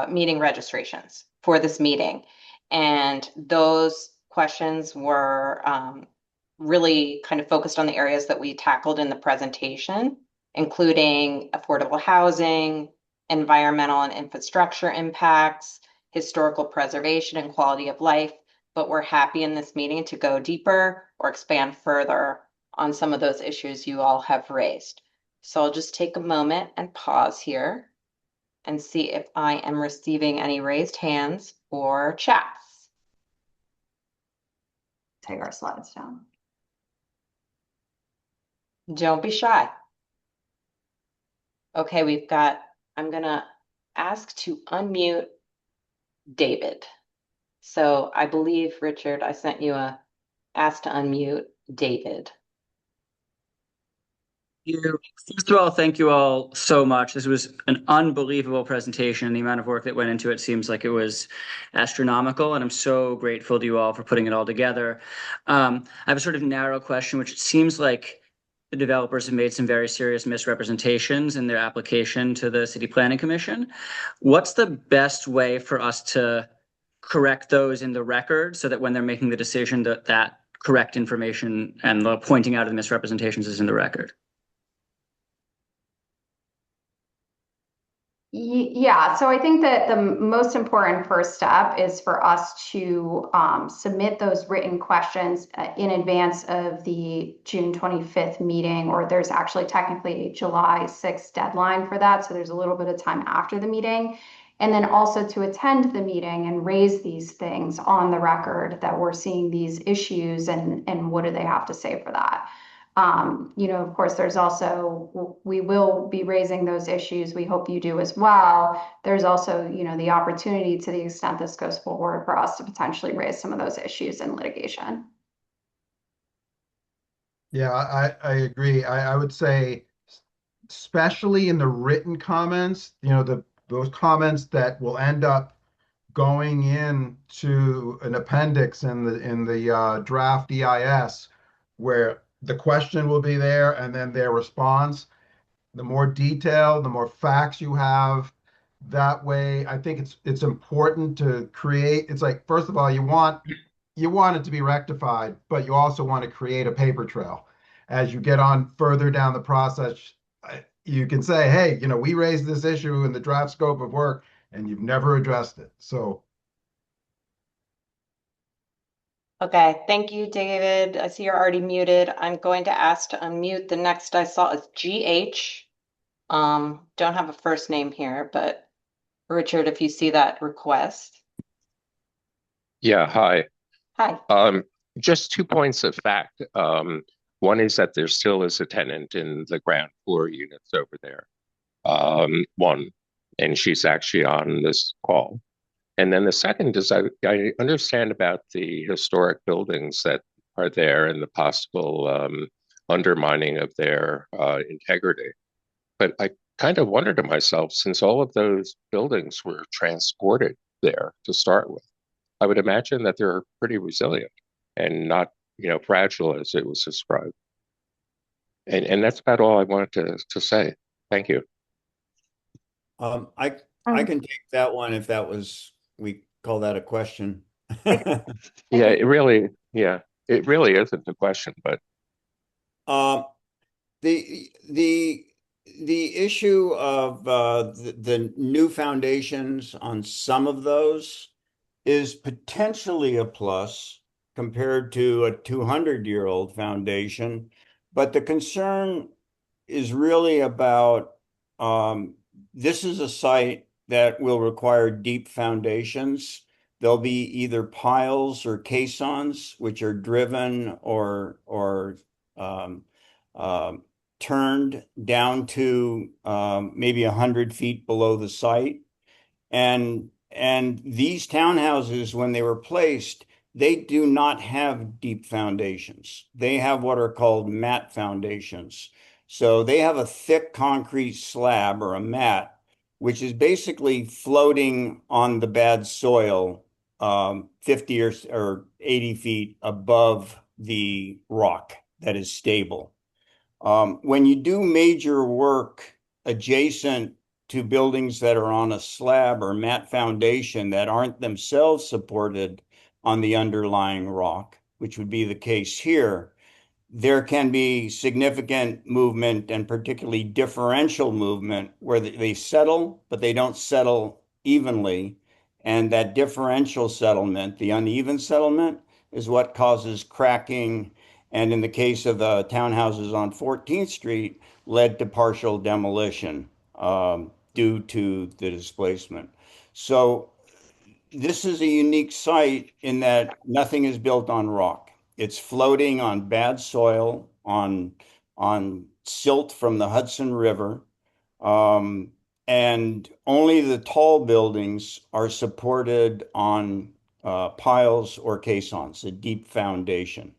meeting registrations for this meeting. And those questions were really kind of focused on the areas that we tackled in the presentation, including affordable housing, environmental and infrastructure impacts, historical preservation and quality of life. But we're happy in this meeting to go deeper or expand further on some of those issues you all have raised. So I'll just take a moment and pause here and see if I am receiving any raised hands or chats. Take our slides down. Don't be shy. Okay, I'm gonna ask to unmute David. So I believe, Richard, I sent you a ask to unmute David. First of all, thank you all so much. This was an unbelievable presentation. The amount of work that went into it seems like it was astronomical, and I'm so grateful to you all for putting it all together. I have a sort of narrow question, which it seems like the developers have made some very serious misrepresentations in their application to the City Planning Commission. What's the best way for us to correct those in the record so that when they're making the decision that correct information and the pointing out of the misrepresentations is in the record? Yeah, so I think that the most important first step is for us to submit those written questions in advance of the June 25th meeting, or there's actually technically a July 6th deadline for that. So there's a little bit of time after the meeting. And then also to attend the meeting and raise these things on the record that we're seeing these issues and what do they have to say for that. Of course, there's also, we will be raising those issues. We hope you do as well. There's also, the opportunity to the extent this goes forward for us to potentially raise some of those issues in litigation. Yeah, I agree. I would say, especially in the written comments, those comments that will end up going into an appendix in the draft EIS, where the question will be there and then their response. The more detail, the more facts you have. That way, I think it's important to create. It's like, first of all, you want it to be rectified, but you also want to create a paper trail. As you get on further down the process, you can say, hey, we raised this issue in the draft scope of work, and you've never addressed it. So Okay, thank you, David. I see you're already muted. I'm going to ask to unmute. The next I saw is GH. Don't have a first name here, but Richard, if you see that request. Yeah, hi. Hi. Just 2 points of fact. One is that there still is a tenant in the ground floor units over there. One, and she's actually on this call. And then the second is I understand about the historic buildings that are there and the possible undermining of their integrity. But I kind of wonder to myself, since all of those buildings were transported there to start with, I would imagine that they're pretty resilient and not, fragile as it was described. And that's about all I wanted to say. Thank you. I can take that one if we call that a question. Yeah, it really isn't a question, but the issue of the new foundations on some of those is potentially a plus compared to a 200-year-old foundation, but the concern is really about this is a site that will require deep foundations. There'll be either piles or caissons, which are driven or turned down to maybe 100 feet below the site. And these townhouses, when they were placed, they do not have deep foundations. They have what are called mat foundations. So they have a thick concrete slab or a mat, which is basically floating on the bad soil 50 or 80 feet above the rock that is stable. When you do major work adjacent to buildings that are on a slab or mat foundation that aren't themselves supported on the underlying rock, which would be the case here, there can be significant movement and particularly differential movement where they settle, but they don't settle evenly. And that differential settlement, the uneven settlement, is what causes cracking. And in the case of the townhouses on 14th Street, led to partial demolition due to the displacement. So this is a unique site in that nothing is built on rock. It's floating on bad soil, on silt from the Hudson River, and only the tall buildings are supported on piles or caissons, a deep foundation.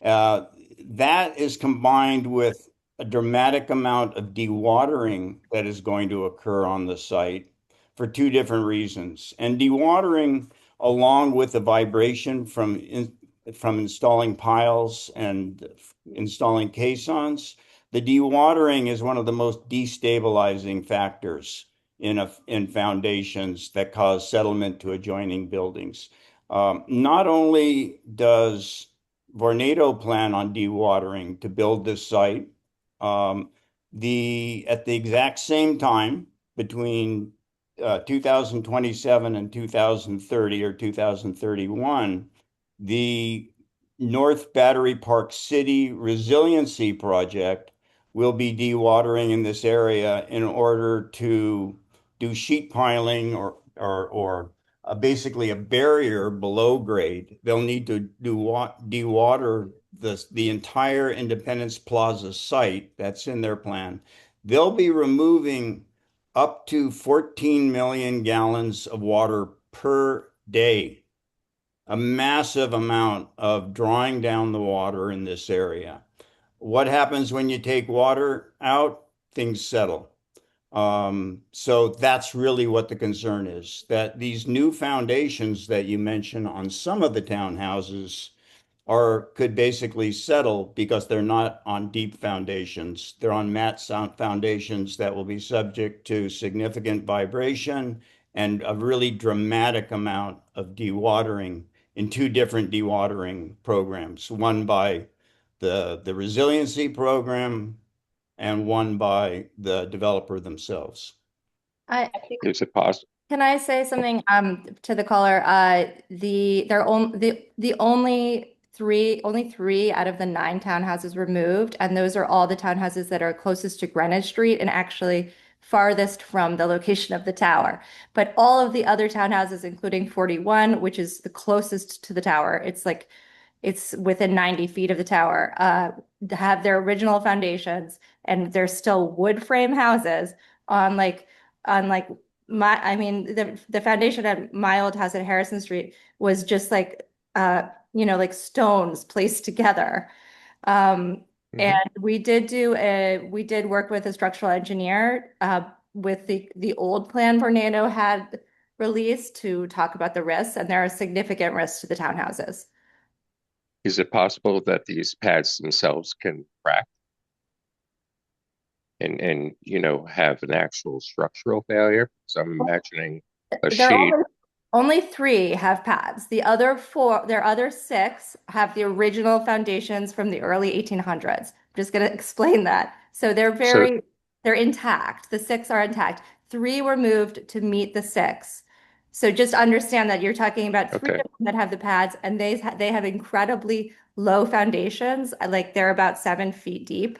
That is combined with a dramatic amount of dewatering that is going to occur on the site for two different reasons. And dewatering, along with the vibration from installing piles and installing caissons, the dewatering is one of the most destabilizing factors in foundations that cause settlement to adjoining buildings. Not only does Vornado plan on dewatering to build this site, at the exact same time between 2027 and 2030 or 2031, the North Battery Park City Resiliency Project will be dewatering in this area in order to do sheet piling or basically a barrier below grade. They'll need to dewater the entire Independence Plaza site. That's in their plan. They'll be removing up to 14 million gallons of water per day, a massive amount of drawing down the water in this area. What happens when you take water out? Things settle. So that's really what the concern is, that these new foundations that you mentioned on some of the townhouses could basically settle because they're not on deep foundations. They're on mat foundations that will be subject to significant vibration and a really dramatic amount of dewatering in two different dewatering programs, one by the resiliency program and one by the developer themselves. Is it possible? Can I say something to the caller? The only three out of the 9 townhouses were moved, and those are all the townhouses that are closest to Greenwich Street and actually farthest from the location of the tower. But all of the other townhouses, including 41, which is the closest to the tower, it's within 90 feet of the tower, have their original foundations, and they're still wood frame houses on the foundation at my old house at Harrison Street was just like stones placed together. And we did work with a structural engineer with the old plan Vornado had released to talk about the risks, and there are significant risks to the townhouses. Is it possible that these pads themselves can crack and have an actual structural failure? So I'm imagining a sheet. Only 3 have pads. Their other 6 have the original foundations from the early 1800s. I'm just going to explain that. So they're intact. The 6 are intact. 3 were moved to meet the 6. So just understand that you're talking about 3 of them that have the pads, and they have incredibly low foundations. Like they're about 7 feet deep.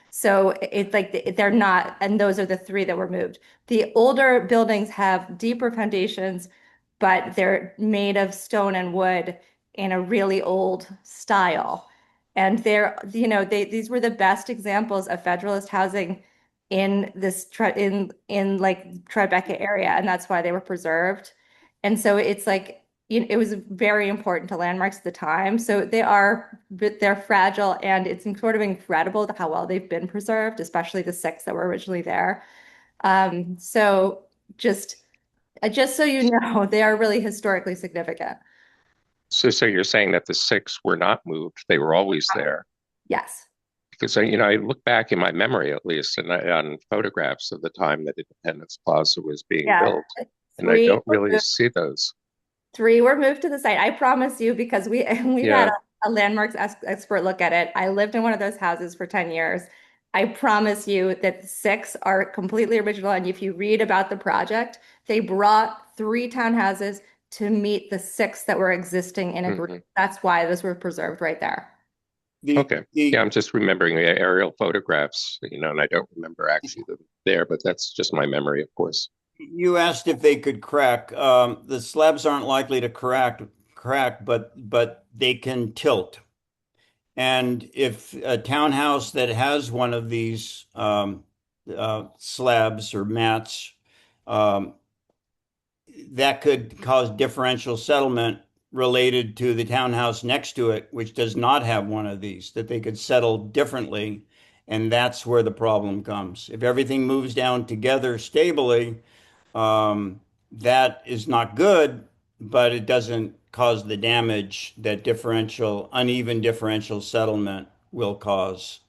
So it's like they're not, and those are the 3 that were moved. The older buildings have deeper foundations, but they're made of stone and wood in a really old style. And these were the best examples of Federalist housing in this in like Tribeca area, and that's why they were preserved. And so it's like, it was very important to landmarks at the time. So they're fragile, and it's sort of incredible how well they've been preserved, especially the 6 that were originally there. So just so you know, they are really historically significant. So you're saying that the 6 were not moved; they were always there. Yes. Because I look back in my memory, at least, and on photographs of the time that Independence Plaza was being Yeah. built, and I don't really see those. 3 were moved to the site. I promise you, because we've Yeah. had a landmarks expert look at it. I lived in one of those houses for 10 years. I promise you that 6 are completely original. And if you read about the project, they brought 3 townhouses to meet the 6 that were existing in a group. That's why those were preserved right there. Okay. Yeah, I'm just remembering the aerial photographs, and I don't remember actually them there, but that's just my memory, of course. You asked if they could crack. The slabs aren't likely to crack, but they can tilt. And if a townhouse that has one of these slabs or mats, that could cause differential settlement related to the townhouse next to it, which does not have one of these, that they could settle differently. And that's where the problem comes. If everything moves down together stably, that is not good, but it doesn't cause the damage that uneven differential settlement will cause.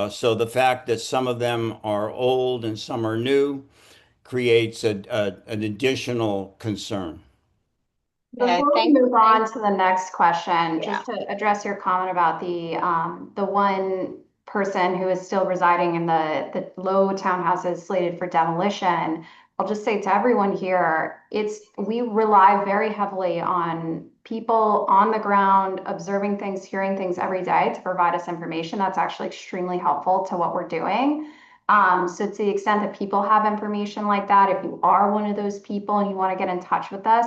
So the fact that some of them are old and some are new creates an additional concern. Before we move on to the next question, just to address your comment about the one person who is still residing in the low townhouses slated for demolition, I'll just say to everyone here, we rely very heavily on people on the ground, observing things, hearing things every day to provide us information. That's actually extremely helpful to what we're doing. So to the extent that people have information like that, if you are one of those people and you want to get in touch with us,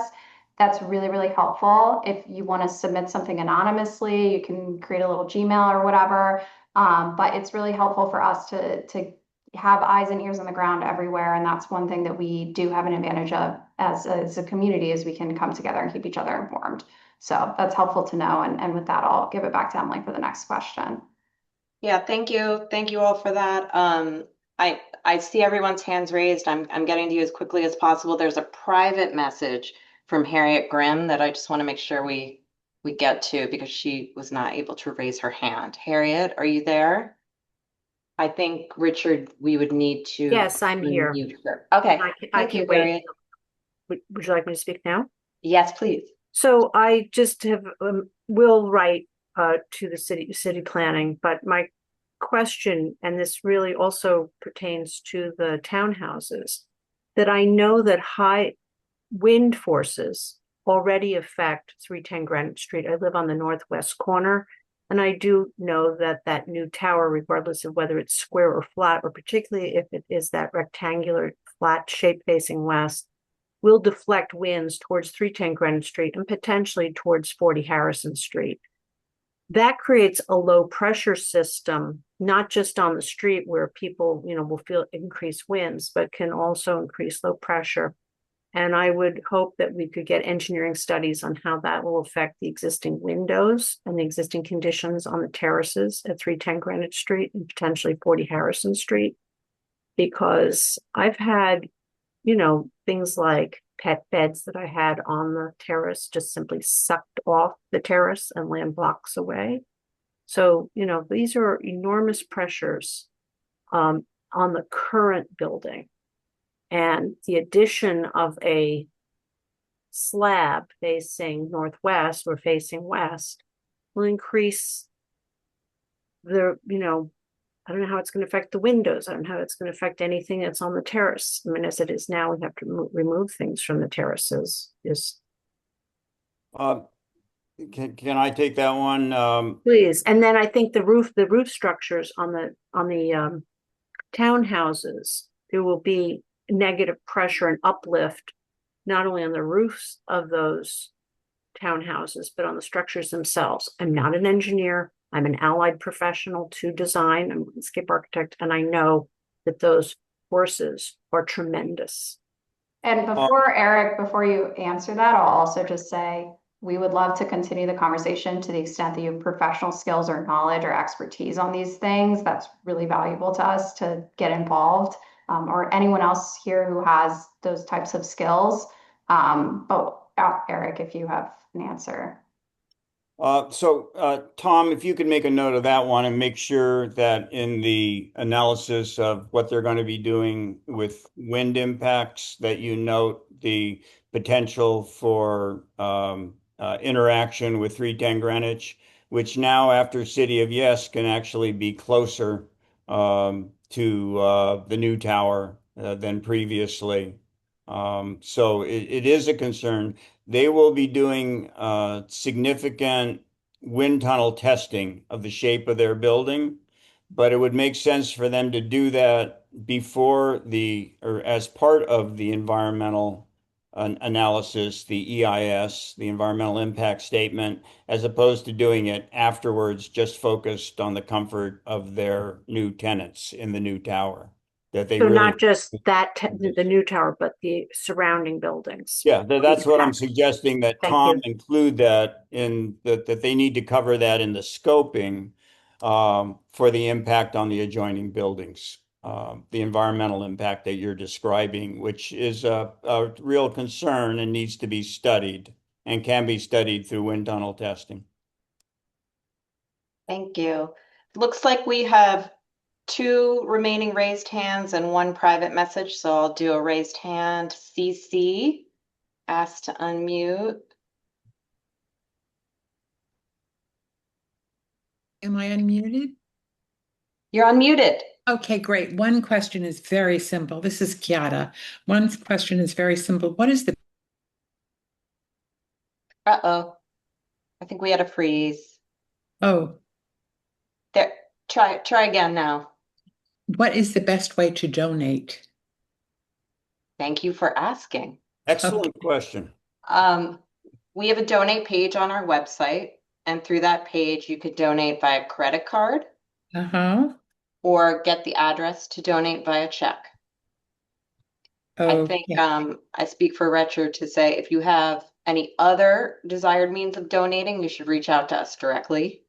that's really, really helpful. If you want to submit something anonymously, you can create a little Gmail or whatever. But it's really helpful for us to have eyes and ears on the ground everywhere. And that's one thing that we do have an advantage of as a community, is we can come together and keep each other informed. So that's helpful to know. And with that, I'll give it back to Emily for the next question. Yeah, thank you. Thank you all for that. I see everyone's hands raised. I'm getting to you as quickly as possible. There's a private message from Harriet Grimm that I just want to make sure we get to, because she was not able to raise her hand. Harriet, are you there? I think, Richard, we would need to. Yes, I'm here. Her. Okay. I can wait. Harriet. Would you like me to speak now? Yes, please. So I just will write to the city planning, but my question, and this really also pertains to the townhouses, that I know that high wind forces already affect 310 Greenwich Street. I live on the northwest corner, and I do know that that new tower, regardless of whether it's square or flat, or particularly if it is that rectangular flat shape facing west, will deflect winds towards 310 Greenwich Street and potentially towards 40 Harrison Street. That creates a low pressure system, not just on the street where people, will feel increased winds, but can also increase low pressure. And I would hope that we could get engineering studies on how that will affect the existing windows and the existing conditions on the terraces at 310 Greenwich Street and potentially 40 Harrison Street. Because I've had, things like pet beds that I had on the terrace just simply sucked off the terrace and land blocks away. So, these are enormous pressures on the current building. And the addition of a slab facing northwest or facing west will increase the, I don't know how it's going to affect the windows. I don't know how it's going to affect anything that's on the terrace. I mean, as it is now, we have to remove things from the terraces. Can I take that one? Please. And then I think the roof structures on the townhouses, there will be negative pressure and uplift, not only on the roofs of those townhouses, but on the structures themselves. I'm not an engineer. I'm an allied professional to design. I'm a landscape architect, and I know that those forces are tremendous. And before you answer that, I'll also just say, we would love to continue the conversation to the extent that you have professional skills or knowledge or expertise on these things. That's really valuable to us to get involved, or anyone else here who has those types of skills. Eric, if you have an answer. Tom, if you could make a note of that one and make sure that in the analysis of what they're going to be doing with wind impacts, that you note the potential for interaction with 310 Greenwich, which now after City of Yes can actually be closer to the new tower than previously. So it is a concern. They will be doing significant wind tunnel testing of the shape of their building, but it would make sense for them to do that before or as part of the environmental analysis, the EIS, the environmental impact statement, as opposed to doing it afterwards, just focused on the comfort of their new tenants in the new tower. That they So really not just the new tower, but the surrounding buildings. Yeah, that's what I'm suggesting, that Thank Tom you. include that in that they need to cover that in the scoping for the impact on the adjoining buildings, the environmental impact that you're describing, which is a real concern and needs to be studied and can be studied through wind tunnel testing. Thank you. Looks like we have 2 remaining raised hands and 1 private message. So I'll do a raised hand. CC, asked to unmute. Am I unmuted? You're unmuted. Okay, great. One question is very simple. This is Kiara. One question is very simple. What is the Uh-oh. I think we had a freeze. Oh, There, try again now. what is the best way to donate? Thank you for asking. Excellent question. We have a donate page on our website, and through that page, you could donate via credit card Uh-huh. or get the address to donate via check. I think Okay. I speak for Richard to say if you have any other desired means of donating, you should reach out to us directly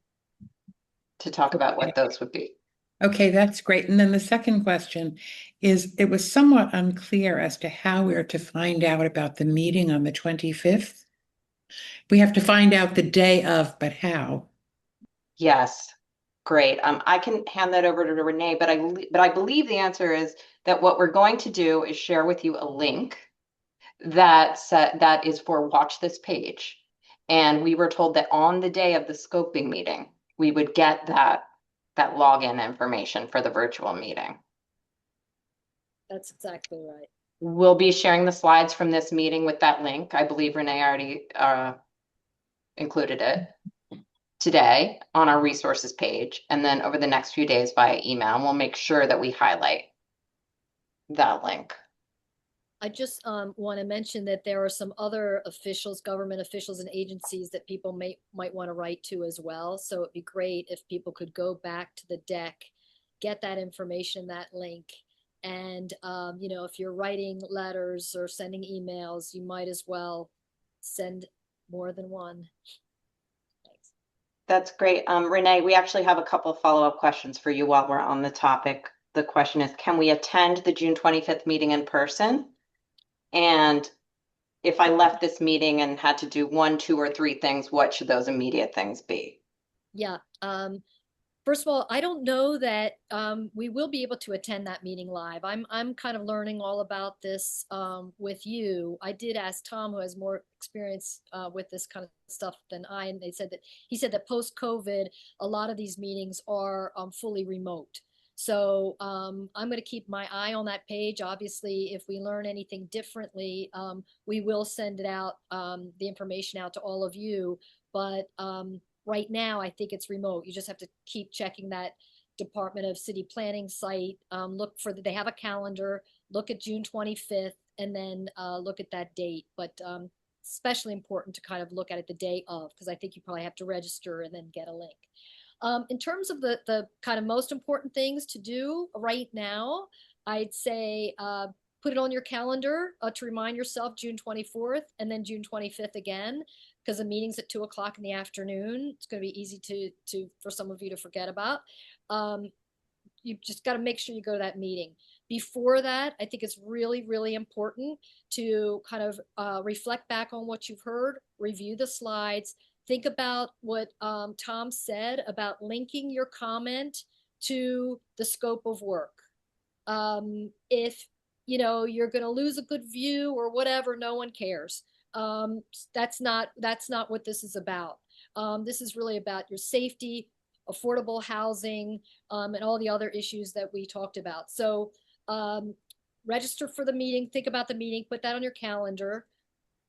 to talk about what those would be. Okay, that's great. And then the second question is, it was somewhat unclear as to how we're to find out about the meeting on the 25th. We have to find out the day of, but how? Yes, great. I can hand that over to Renee, but I believe the answer is that what we're going to do is share with you a link that is for watch this page. And we were told that on the day of the scoping meeting, we would get that login information for the virtual meeting. That's exactly right. We'll be sharing the slides from this meeting with that link. I believe Renee already included it today on our resources page, and then over the next few days via email, and we'll make sure that we highlight that link. I just want to mention that there are some other officials, government officials and agencies that people might want to write to as well. So it'd be great if people could go back to the deck, get that information, that link. And, if you're writing letters or sending emails, you might as well send more than one. Thanks. That's great. Renee, we actually have a couple of follow-up questions for you while we're on the topic. The question is, can we attend the June 25th meeting in person? And if I left this meeting and had to do 1, 2, or 3 things, what should those immediate things be? Yeah. First of all, I don't know that we will be able to attend that meeting live. I'm kind of learning all about this with you. I did ask Tom, who has more experience with this kind of stuff than I, and he said that post-COVID, a lot of these meetings are fully remote. So I'm going to keep my eye on that page. Obviously, if we learn anything differently, we will send it out, the information out to all of you. But right now, I think it's remote. You just have to keep checking that Department of City Planning site. They have a calendar. Look at June 25th, and then look at that date. But especially important to kind of look at it the day of, because I think you probably have to register and then get a link. In terms of the kind of most important things to do right now, I'd say put it on your calendar to remind yourself June 24th and then June 25th again, because the meeting's at 2 o'clock in the afternoon. It's going to be easy to for some of you to forget about. You just got to make sure you go to that meeting. Before that, I think it's really, really important to kind of reflect back on what you've heard, review the slides, think about what Tom said about linking your comment to the scope of work. If you're going to lose a good view or whatever, no one cares. That's not what this is about. This is really about your safety, affordable housing, and all the other issues that we talked about. So register for the meeting, think about the meeting, put that on your calendar,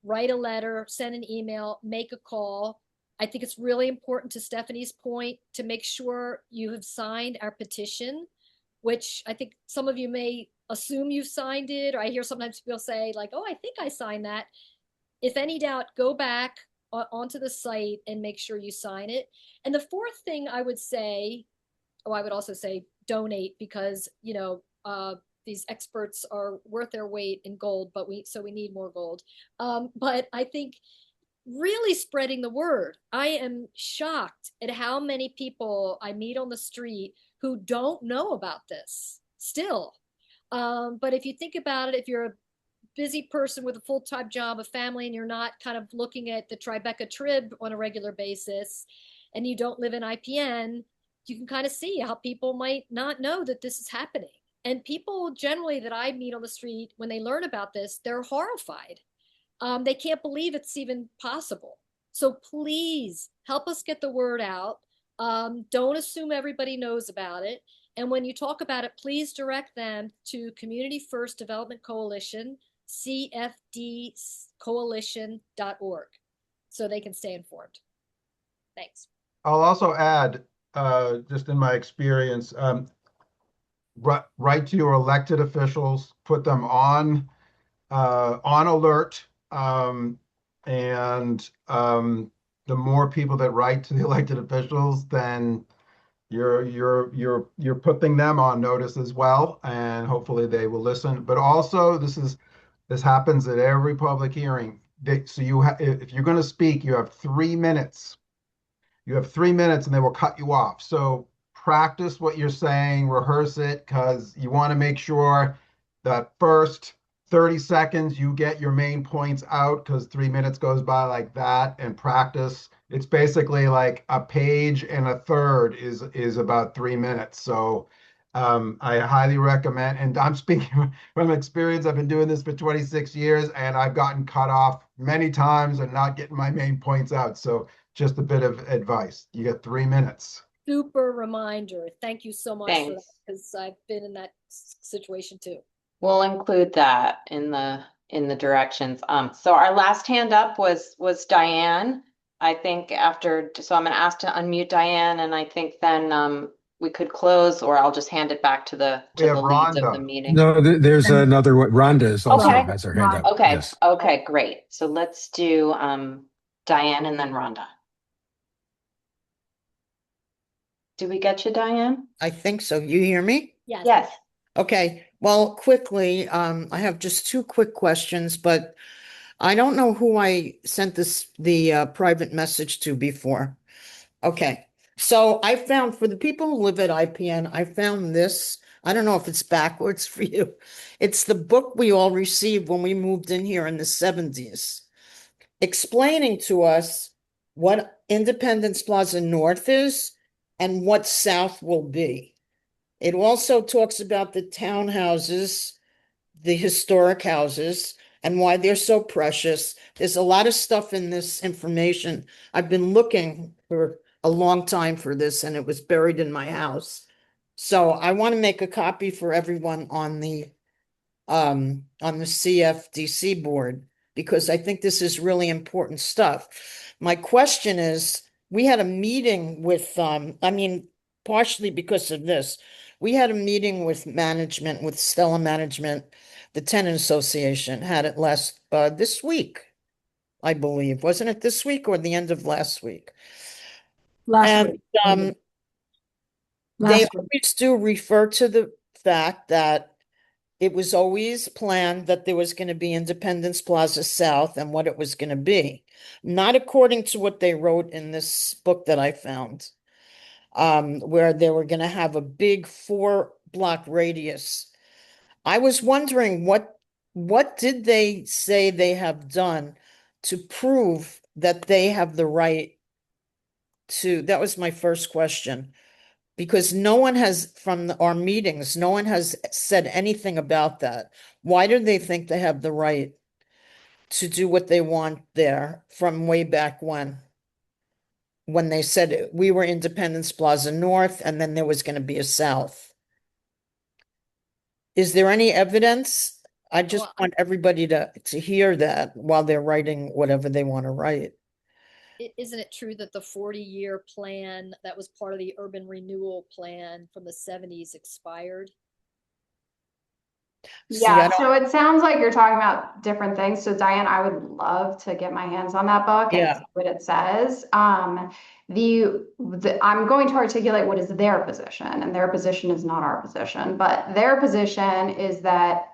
write a letter, send an email, make a call. I think it's really important, to Stephanie's point, to make sure you have signed our petition, which I think some of you may assume you've signed it, or I hear sometimes people say like, oh, I think I signed that. If any doubt, go back onto the site and make sure you sign it. And the fourth thing I would say, I would also say donate, because these experts are worth their weight in gold, but we need more gold. But I think really spreading the word. I am shocked at how many people I meet on the street who don't know about this still. But if you think about it, if you're a busy person with a full-time job, a family, and you're not kind of looking at the Tribeca Trib on a regular basis, and you don't live in IPN, you can kind of see how people might not know that this is happening. And people generally that I meet on the street, when they learn about this, they're horrified. They can't believe it's even possible. So please help us get the word out. Don't assume everybody knows about it. And when you talk about it, please direct them to Community First Development Coalition, cfdcoalition.org, so they can stay informed. Thanks. I'll also add, just in my experience, write to your elected officials, put them on alert, and the more people that write to the elected officials, then you're putting them on notice as well, and hopefully they will listen. But also, this happens at every public hearing. So if you're going to speak, you have 3 minutes. You have 3 minutes, and they will cut you off. So practice what you're saying, rehearse it, because you want to make sure that first 30 seconds you get your main points out, because 3 minutes goes by like that. And practice. It's basically like a page and a third is about 3 minutes. So I highly recommend, and I'm speaking from experience. I've been doing this for 26 years, and I've gotten cut off many times and not getting my main points out. So just a bit of advice. You get 3 minutes. Super reminder. Thank you so much for that, Thanks. because I've been in that situation too. We'll include that in the directions. So our last hand up was Diane. I think so I'm gonna ask to unmute Diane, and I think then we could close, or I'll just hand it back to the We have lead of Rhonda. the meeting. No, there's another one. Rhonda is also Okay. has her hand up. Okay. Yes. Okay, great. So let's do Diane and then Rhonda. Did we get you, Diane? I think so. You hear me? Yes. Yes. Okay. Well, quickly, I have just 2 quick questions, but I don't know who I sent the private message to before. Okay. So I found, for the people who live at IPN, I found this. I don't know if it's backwards for you. It's the book we all received when we moved in here in the 70s, explaining to us what Independence Plaza North is and what South will be. It also talks about the townhouses, the historic houses, and why they're so precious. There's a lot of stuff in this information. I've been looking for a long time for this, and it was buried in my house. So I want to make a copy for everyone on the CFDC board, because I think this is really important stuff. My question is, we had a meeting with, partially because of this, we had a meeting with management, with Stella Management, the tenant association, had it this week, I believe. Wasn't it this week or the end of last week? Last week. They always do refer to the fact that it was always planned that there was going to be Independence Plaza South and what it was going to be, not according to what they wrote in this book that I found, where they were going to have a big 4-block radius. I was wondering what did they say they have done to prove that they have the right to, that was my first question. Because no one has, from our meetings, no one has said anything about that. Why do they think they have the right to do what they want there from way back when? When they said we were Independence Plaza North and then there was going to be a South. Is there any evidence? I just Well, want everybody to hear that while they're writing whatever they want to write. Isn't it true that the 40-year plan that was part of the urban renewal plan from the 70s expired? See, I Yeah, don't- so it sounds like you're talking about different things. So Diane, I would love to get my hands on that book and Yeah. see what it says. I'm going to articulate what is their position, and their position is not our position, but their position is that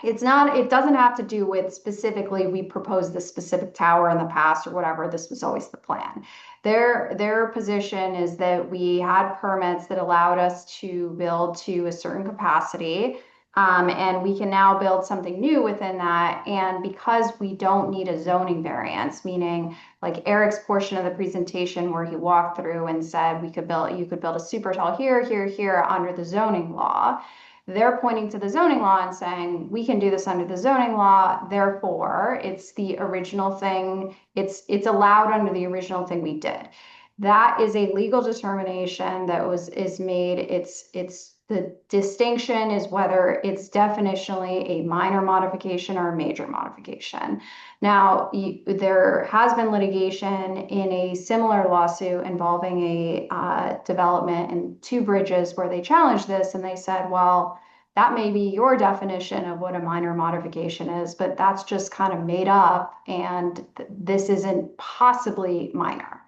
it doesn't have to do with specifically, we proposed this specific tower in the past or whatever, this was always the plan. Their position is that we had permits that allowed us to build to a certain capacity. And we can now build something new within that. And because we don't need a zoning variance, meaning like Eric's portion of the presentation where he walked through and said you could build a super tall here under the zoning law. They're pointing to the zoning law and saying, we can do this under the zoning law. Therefore, it's the original thing. It's allowed under the original thing we did. That is a legal determination that is made. It's the distinction is whether it's definitionally a minor modification or a major modification. Now, there has been litigation in a similar lawsuit involving a development in Two Bridges where they challenged this and they said, well, that may be your definition of what a minor modification is, but that's just kind of made up and this isn't possibly minor.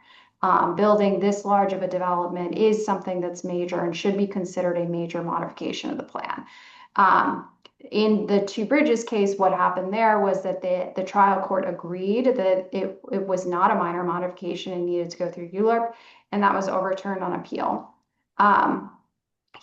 Building this large of a development is something that's major and should be considered a major modification of the plan. In the Two Bridges case, what happened there was that the trial court agreed that it was not a minor modification and needed to go through ULURP, and that was overturned on appeal.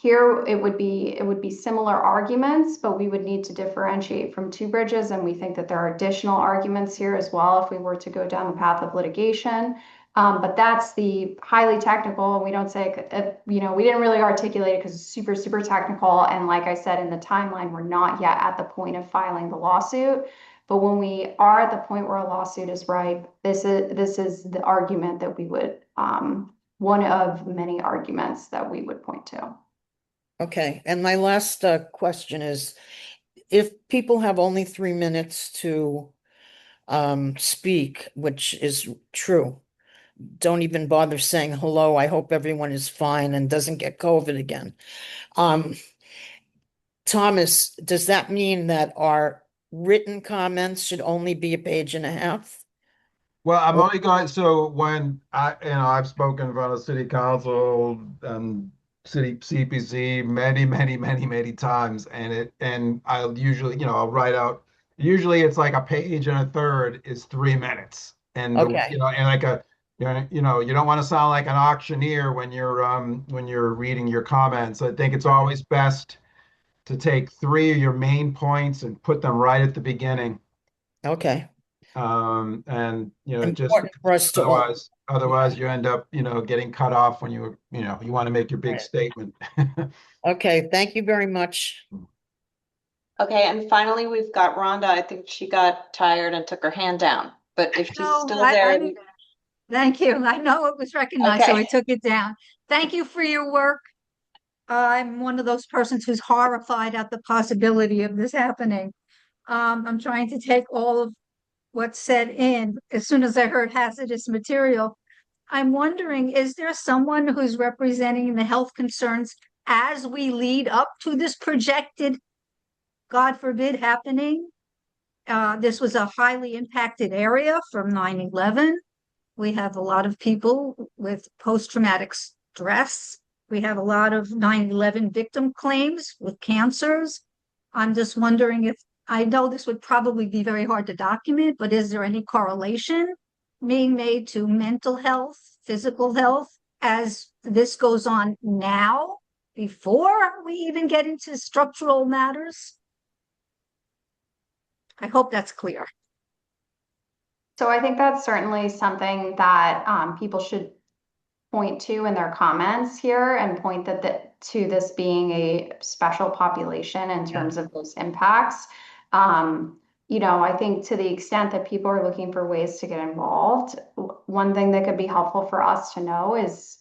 Here it would be similar arguments, but we would need to differentiate from Two Bridges, and we think that there are additional arguments here as well if we were to go down the path of litigation. But that's the highly technical, and we don't say, we didn't really articulate it because it's super, super technical. And like I said, in the timeline, we're not yet at the point of filing the lawsuit. But when we are at the point where a lawsuit is ripe, this is the argument that we would, one of many arguments that we would point to. Okay, and my last question is, if people have only 3 minutes to speak, which is true, don't even bother saying hello. I hope everyone is fine and doesn't get COVID again. Thomas, does that mean that our written comments should only be a page and a half? Well, I'm only going, so when I've spoken in front of city council and city CPC many times, and I'll usually, I'll write out, usually it's like a page and a third is 3 minutes. And, Okay. and like you don't want to sound like an auctioneer when you're reading your comments. I think it's always best to take 3 of your main points and put them right at the beginning. Okay. And just Important for us to otherwise you end up, getting cut off when you want to make your big Right. statement. Okay, thank you very much. Okay, and finally, we've got Rhonda. I think she got tired and took her hand down, but if she's No, still I there. didn't- Thank you. I know it was recognized, so Okay. I took it down. Thank you for your work. I'm one of those persons who's horrified at the possibility of this happening. I'm trying to take all of what's said in. As soon as I heard hazardous material, I'm wondering, is there someone who's representing the health concerns as we lead up to this projected, God forbid, happening? This was a highly impacted area from 9/11. We have a lot of people with post-traumatic stress. We have a lot of 9/11 victim claims with cancers. I'm just wondering if, I know this would probably be very hard to document, but is there any correlation being made to mental health, physical health as this goes on now, before we even get into structural matters? I hope that's clear. So I think that's certainly something that people should point to in their comments here, and point to this being a special population in terms of those impacts. You know, I think to the extent that people are looking for ways to get involved, one thing that could be helpful for us to know is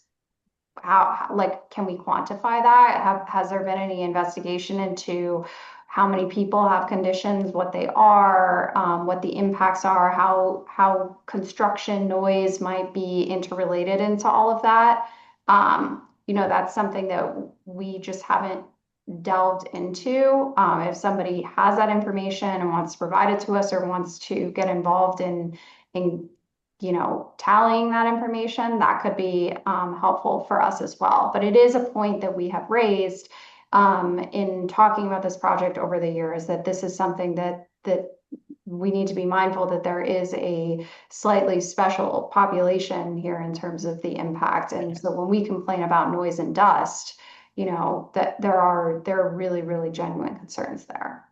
how, like, can we quantify that? Has there been any investigation into how many people have conditions, what they are, what the impacts are, how construction noise might be interrelated into all of that? You know, that's something that we just haven't delved into. If somebody has that information and wants to provide it to us, or wants to get involved in you know, tallying that information, that could be helpful for us as well. But it is a point that we have raised in talking about this project over the years, that this is something that we need to be mindful that there is a slightly special population here in terms of the impact. And so when we complain about noise and dust, you know, that there are really, really genuine concerns there.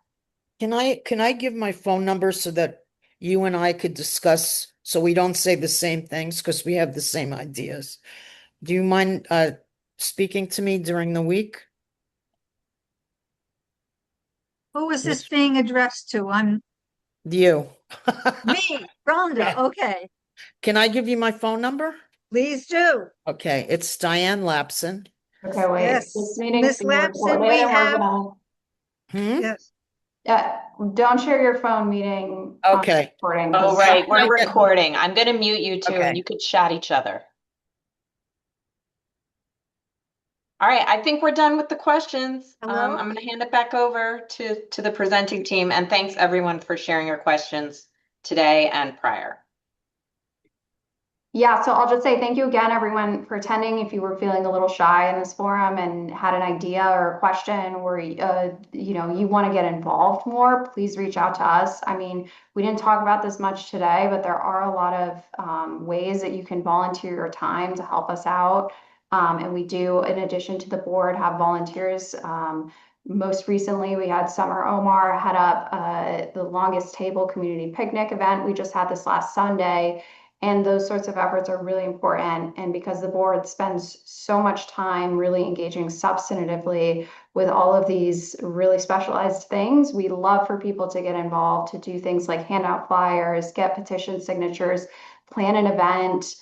Can I give my phone number so that you and I could discuss, so we don't say the same things, because we have the same ideas? Do you mind speaking to me during the week? Who is this being addressed to? I'm You. me, Rhonda. Yeah. Okay, Can I give you my phone number? please do. Okay, it's Diane Lapson. Okay, wait. Yes, This meeting's Miss being Lapson, recorded, we and we're have- gonna- Yes. don't share your phone meeting. Okay. Recording, Oh, 'cause- right, we're recording. I'm gonna mute you two Okay. and you could chat each other. All right, I think we're done with the questions. Hello? I'm gonna hand it back over to the presenting team, and thanks everyone for sharing your questions today and prior. Yeah, so I'll just say thank you again, everyone, for attending. If you were feeling a little shy in this forum and had an idea or a question, or you know, you want to get involved more, please reach out to us. I mean, we didn't talk about this much today, but there are a lot of ways that you can volunteer your time to help us out. And we do, in addition to the board, have volunteers. Most recently, we had Summer Omar head up the Longest Table community picnic event. We just had this last Sunday. And those sorts of efforts are really important. And because the board spends so much time really engaging substantively with all of these really specialized things, we love for people to get involved, to do things like hand out flyers, get petition signatures, plan an event.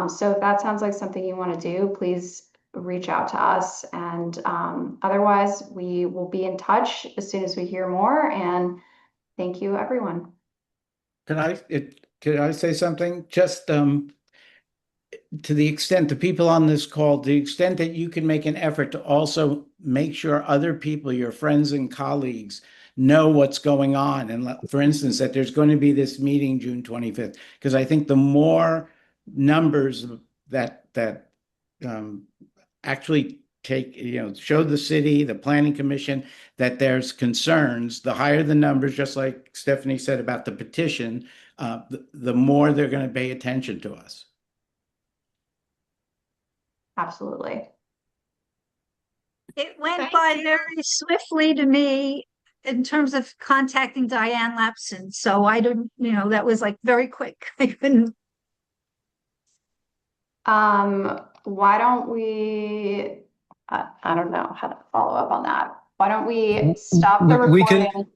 So if that sounds like something you want to do, please reach out to us. And otherwise, we will be in touch as soon as we hear more. And thank you, everyone. Could I say something? Just to the extent, the people on this call, to the extent that you can make an effort to also make sure other people, your friends and colleagues, know what's going on. And for instance, that there's going to be this meeting June 25th, because I think the more numbers that actually take, show the city, the planning commission, that there's concerns, the higher the numbers, just like Stephanie said about the petition, the more they're going to pay attention to us. Absolutely. It went by very swiftly to me in terms of contacting Diane Lapson. So I don't, that was like very quick. I couldn't. Why don't we, I don't know how to follow up on that. Why don't we stop the recording?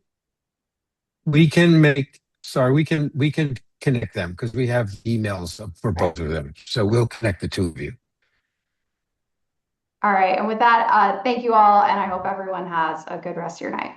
We can connect them, because we have emails for both of them. So we'll connect the two of you. All right. And with that, thank you all. And I hope everyone has a good rest of your night.